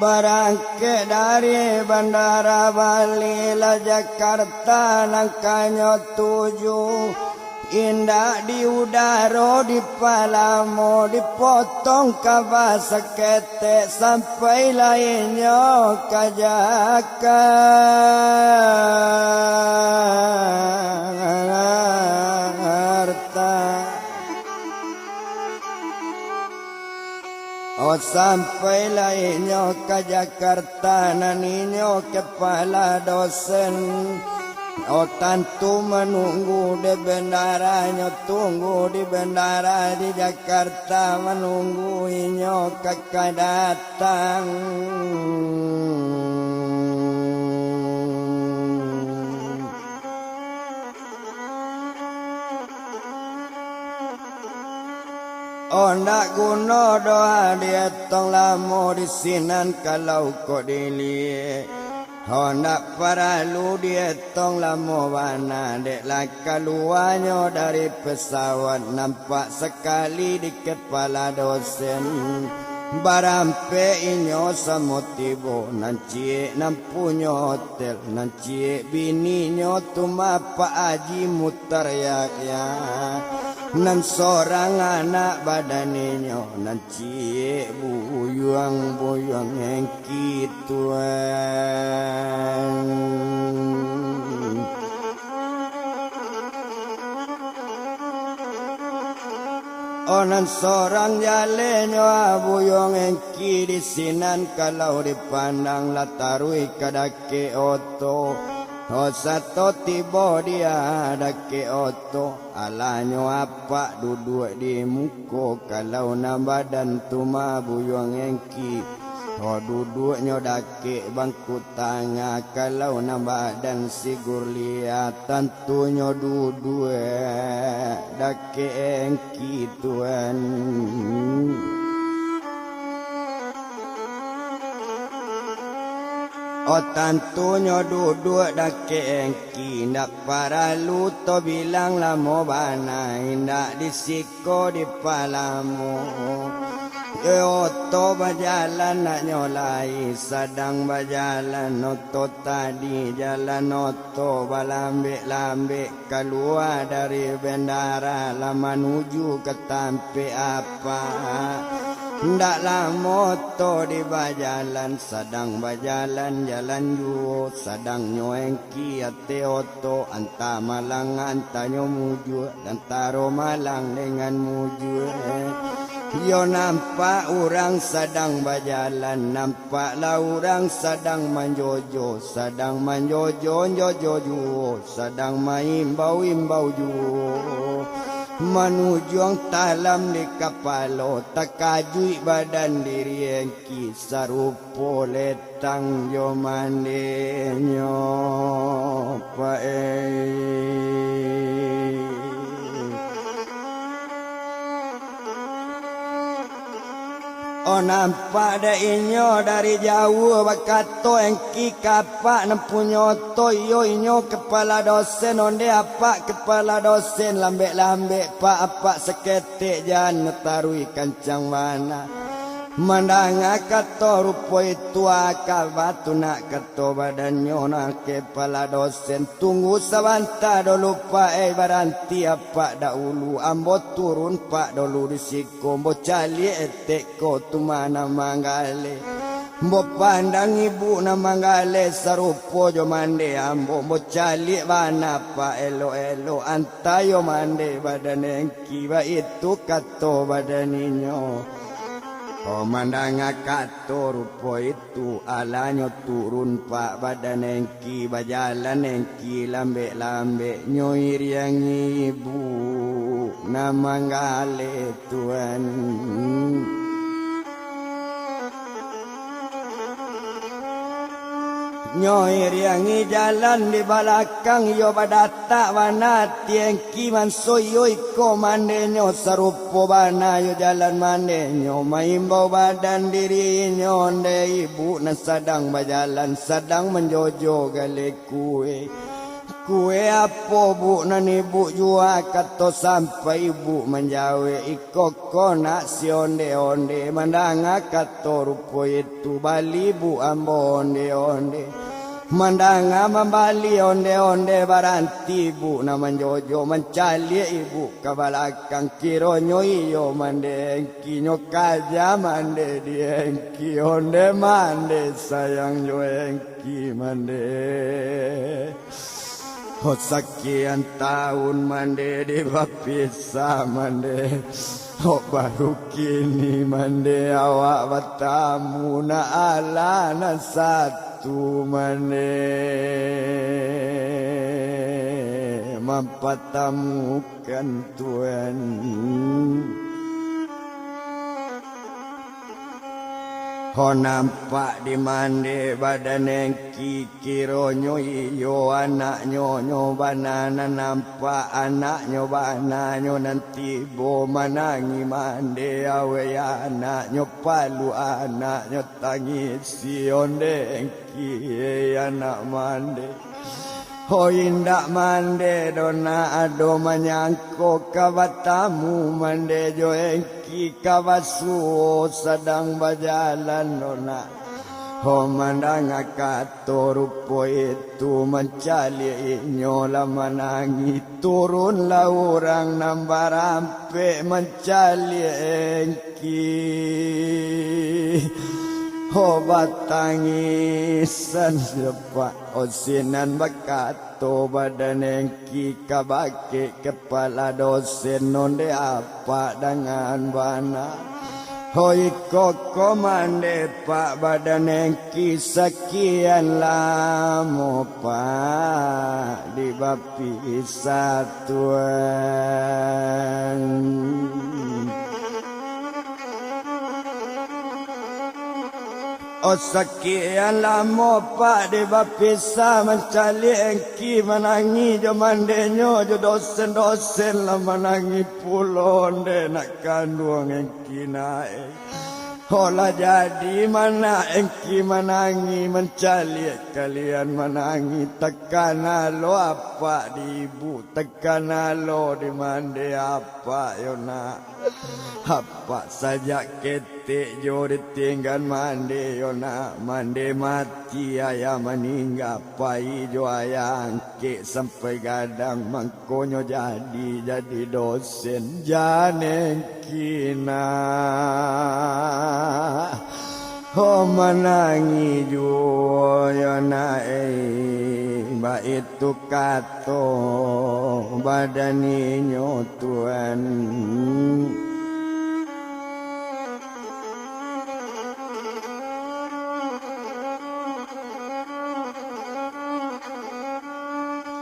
Speaker 2: Barangke dari Bandara Bali la Jakarta nangkanyo tuju indah di udara di Palamo dipotong kabasa ketek sampai lainnya ke Jakarta. Oh sampai lainnya ke Jakarta naninyo kepala dosen. Oh tantu menunggu di bendaranya tunggu di bandara di Jakarta menunggu inyo kakak datang. Oh ndak guna doa dia tong lamo di sinan kalau kok dilie. Oh ndak paralu dia tong lamo wana dek lah keluarnya dari pesawat nampak sekali di kepala dosen. Barampe inyo samotibo nancie nampunyo hotel nancie bininya tumapa aji mutar ya. Nan seorang anak badaninyo nanci buyang-buyang yang kituan. Onan seorang jalenyo buyang yang di sinan kalau dipandang latarui kadake oto. Oh satu tiba dia dake oto alanyo apa duduk di muka kalau na badan tuma buyang engki. Oh duduknya dake bangku tangga kalau na badan sigur lihat tentunya duduk dake engki tuan. Oh tantunya duduk dake engki ndak paralu to bilang lamo bana ndak disiko di palamu. Oto bajalan nak nyolai sedang bajalan oto tadi jalan oto balambek-lambek keluar dari bandara lah menuju ke tampe apa. Ndaklah moto di bajalan sedang bajalan jalan juo sedang nyoengki ate oto anta malang antanyo muju dan taro malang dengan muju. Yo nampak orang sedang bajalan nampaklah orang sedang manjojo sedang manjojo jojo sedang maimbau-imbau juo. Menuju talam di kapalo takajui badan diri engki sarupo letang yo mandenyo pae. Oh nampak dah inyo dari jauh bakato engki kapak nempunyo toyo inyo kepala dosen onde apa kepala dosen lambek-lambek pak apa seketik jan tarui kancang mana. Mandanga kato rupo itu akal batu nak kato badannya nak kepala dosen tunggu sabanta do lupa baranti apa dahulu ambo turun pak dulu risiko mbo cali etek ko tu mana manggale mbo pandang ibu na manggale sarupo jo mande ambo mbo cali bana pak elo elo antayo mande badanengki ba itu kato badaninyo. Mandang kato rupo itu alanyo turun pak badan engki bajalan engki lambe-lambe nyoiri yang ibu nama ngale Tuhan. Nyoir yang jalan di belakang yo badata wanati engki mansoyo iko mandenyo sarupo bana yo jalan mandenyo maimbau badan diri nyonde ibu na sadang bajalan sadang menjojo gale kue apo bu nan ibu jua kato sampai ibu menjawe iko kona si onde mandanga kato rupo itu bali bu ambo onde mandanga membali onde baranti ibu na menjojo mencali ibu ke belakang kironyo iyo mande engki nyokaja mande diengki onde mande sayang jo engki mande. Oh sekian tahun mande di bapisa mande. Oh baru kini mande awak bertamu na ala na satu mande. Mampatamukan Tuhan. Ho nampak di mande badan engki kironyo iyo anaknyo banana nampak anaknyo bananyo nanti bo manangi mande awe anaknyo palu anaknyo tangisi onde engki anak mande. Ho indak mande dona ado manyangko kawatamu mande jo engki kawasu sedang berjalan dona. Ho mandang kato rupo itu mencali nyola menangi turunlah orang nambar ampe mencali engki. Ho batangisan siapa osinan bakato badan engki kabake kepala dosen nonde apa dengan bana. Ho iko mande pak badan engki sekian lama pak di bapi satuan. Oh sekian lama pak di bapisa mencali engki menangi jo mandenyo jo dosen lah menangi pulon de nak kandung engki naik. Hola jadi mana engki menangi mencali kalian menangi tekana lo apa di ibu tekana lo di mande apa yo nak. Apa saja ketik jo ditinggal mande yo nak mande mati ayah meninggal pai jo ayah angke sampai gadang mangkonyo jadi dosen janeng kina. Ho menangi jo yo nak ba itu kato badaninyo Tuhan.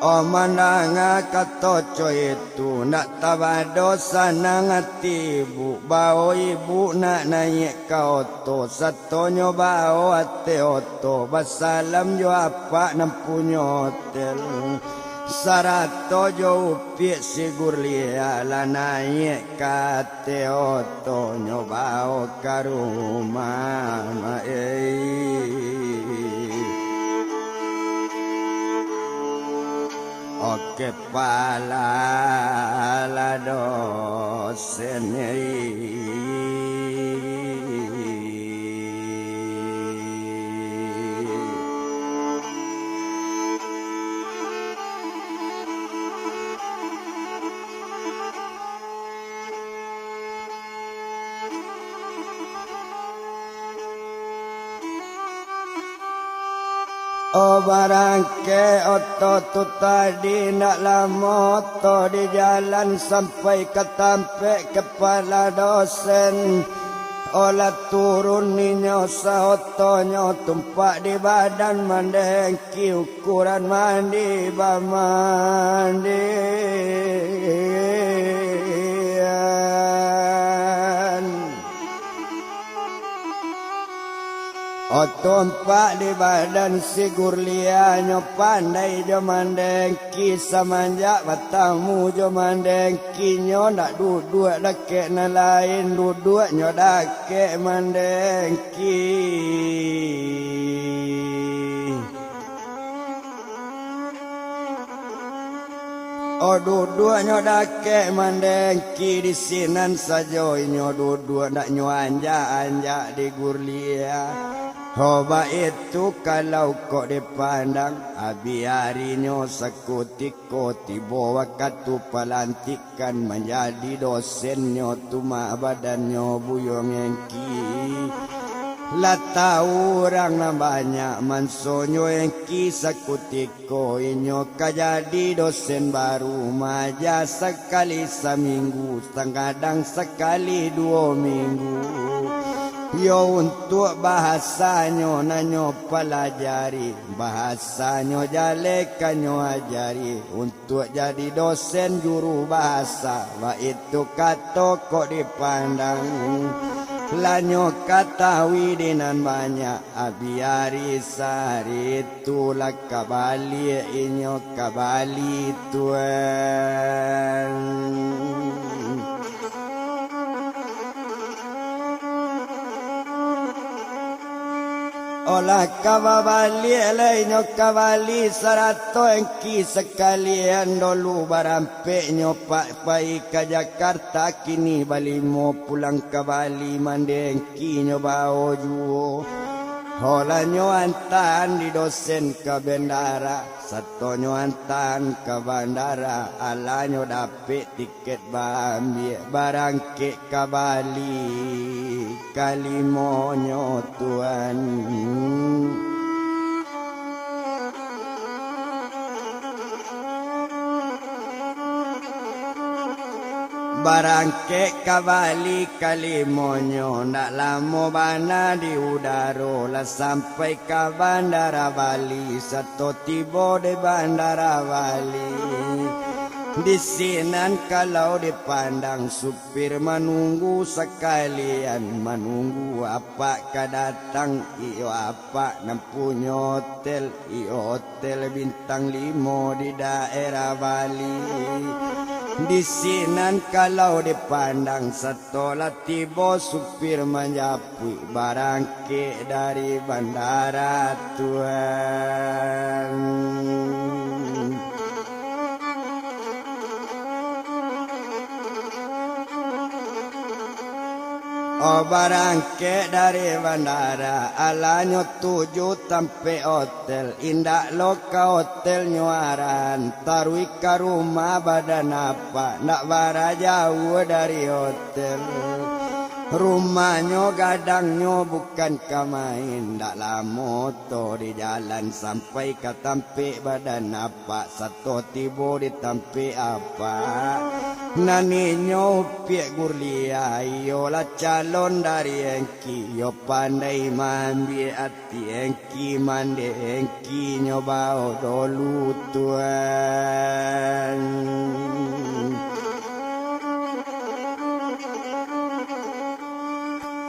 Speaker 2: O mananga katoco itu nak tabado sanang ati ibu bao ibu nak naik ka oto satonyo bao ate oto basalam jo apa nampunyo hotel sarato jo upi sigur lia la naik ka ate oto nyo bao karuma ma Oke pala la dosen barangke oto tu tadi nak lama oto di jalan sampai ke tampe kepala dosen. Olah turun ninyo sa otonyo tumpak di badan mandengki ukuran mandi bamandian. Otompak di badan si Gurlianyo pandai jo mandengki semenjak batamu jo mandengki nyo nak duduk dakek na lain duduk nyo dakek mandengki. Oh duduk nyo dakek mandengki di sinan saja nyo duduk nak nyo anjak-anjak di Gurlia. Hoba itu kalau kok dipandang biarinyo sekutiko tiba waktu pelantikan menjadi dosenyo tuma badannya buyong engki. Lah tahu orang na banyak mansonyo engki sekutiko inyo kajadi dosen baru maja sekali seminggu kadang sekali 2 minggu. Yo untuk bahasanya nanyo pelajari, bahasanya jalekannya ajari. Untuk jadi dosen juru bahasa, wah itu kata kok dipandang. Lanyo katawi dinan banyak, abiari sari itulah kabali inyo kabali tuan. Olah kawali lainyo kawali sarato engki sekalian dulu barampe nyo pak pai ke Jakarta kini bali mo pulang ke Bali mande engki nyo bao juo. Olah nyo antan di dosen ke bandara satu nyo antan ke bandara ala nyo dapet tiket bambi barangke ke Bali kalimonyo tuan. Barangke kawali kalimonyo nak lamo bana di udara lah sampai ke bandara Bali satu tiba di bandara Bali. Di sinan kalau dipandang supir menunggu sekalian menunggu apa kedatang iyo apa nampunya hotel iyo hotel bintang 5 di daerah Bali. Di sinan kalau dipandang setelah tiba supir menjapui barangke dari bandara tuan. Oh barangke dari bandara alanyo tuju sampai hotel indak loka hotel nyuaran tarui ke rumah badan apa nak bara jauh dari hotel. Rumahnya gadangnya bukan kemain dak lama to di jalan sampai ke tampe badan apa satu tiba di tampe apa naninyo piek Gurlia yo la calon dari engki yo pandai mambi ati engki mande engki nyobao dolu tuan.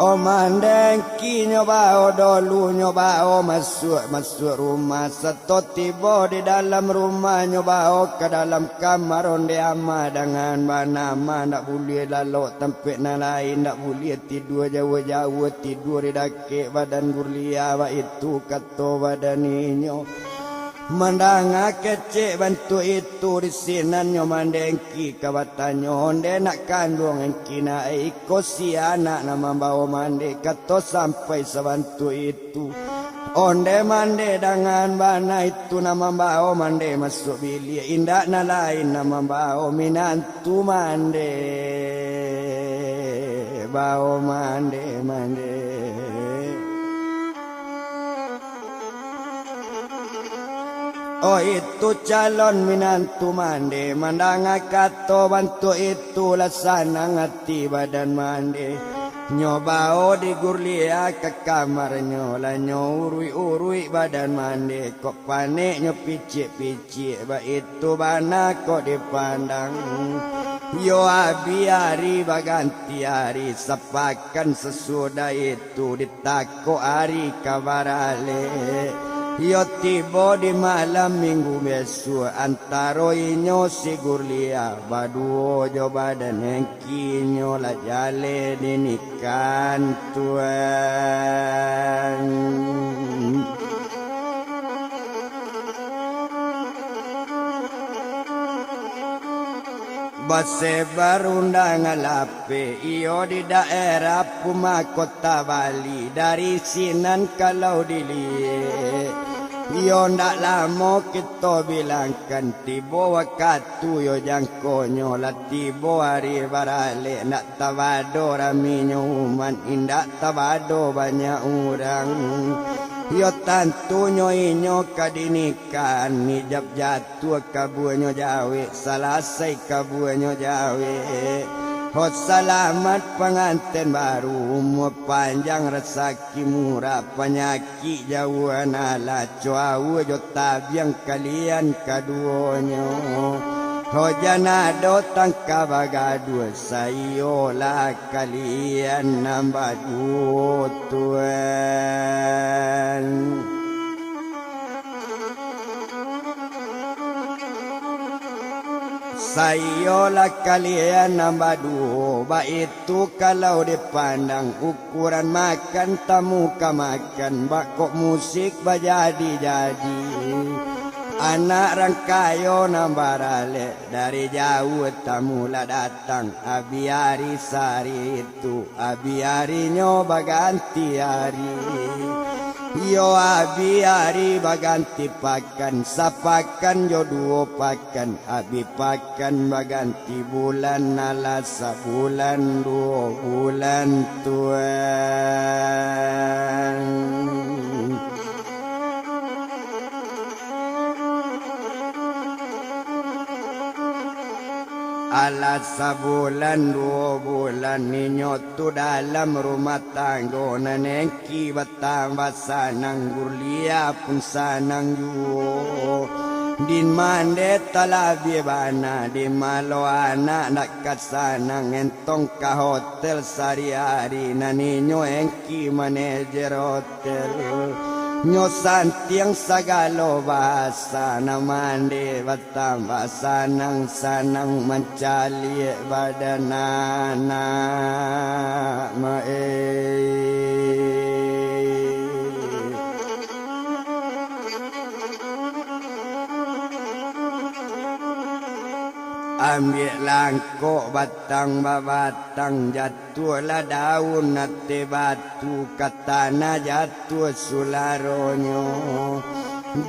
Speaker 2: O mandengki nyobao dolu nyobao masuk rumah satu tiba di dalam rumah nyobao ke dalam kamar onde ama dengan banama nak boleh lalu tempat na lain nak boleh tidur jauh-jauh tidur di dakik badan Gurlia wa itu kata badan inyo. Mandanga kecek bantu itu di sinanyo mandengki kawatanyo onde nak kandung engki na iko si anak nama bawa mande kato sampai sebantu itu onde mande dengan bana itu nama bawa mande masuk bilik indak na lain nama bawa minantu mande bawa mande. Oh itu calon minantu mande mandang kato bantu itu lasana ngati badan mande nyobao di gurlia ke kamarnya la urui badan mande kok panik nyo pici ba itu bana kok dipandang yo hari baganti hari sepakan sesudah itu ditako hari kabarale yo tiba di malam minggu besok antaro inyo sigur lia baduo jo badan engkinyo la jale dinikan tuan Base barundang alape iyo di daerah Puma Kota Bali dari sinan kalau dilie iyo ndak lama kita bilangkan tibo wakatu yo jangkonyo la tibo hari barale nak tawado raminyo uman indak tawado banyak orang yo tantunyo inyo kadinikan nijab jatuh kabuanyo jawe salasai kabuanyo jawe hot salamat pengantin baru umur panjang rezeki murah penyakit jauhan ala cuau jo tabiang kalian kaduonyo hojana dotang kabagadu sayola kalian nambah Tuhan sayola kalian nambah ba itu kalau dipandang ukuran makan tamu makan bakok musik bajadi-jadi anak rangkayo nambarale dari jauh tamula datang abiari sari itu abiarinyo baganti hari yo abiari baganti pakan sapakan yo duo pakan abi pakan baganti bulan nala sabulan 2 bulan Tuhan alat sabulan 2 bulan ninyo tu dalam rumah tangga nenengki batang basanang gurlia pun sanang juo din mande talabi bana di malo anak nak kasanang entong ka hotel sari-hari na ninyo engki manager hotel nyo santiang sagalo bahasa namande batang bahasa nang sanang mencali badanana ambil langkok batang babatang jatuh lah daun nate batu katana jatuh sularonyo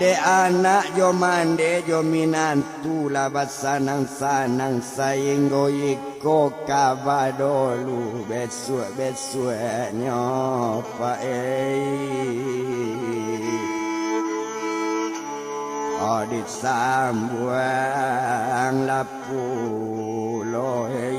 Speaker 2: de anak jo mande jo minantu lah basanang-sanang sainggo iko kabadolu besuk-besuknyo Adit sambuang lapu lohe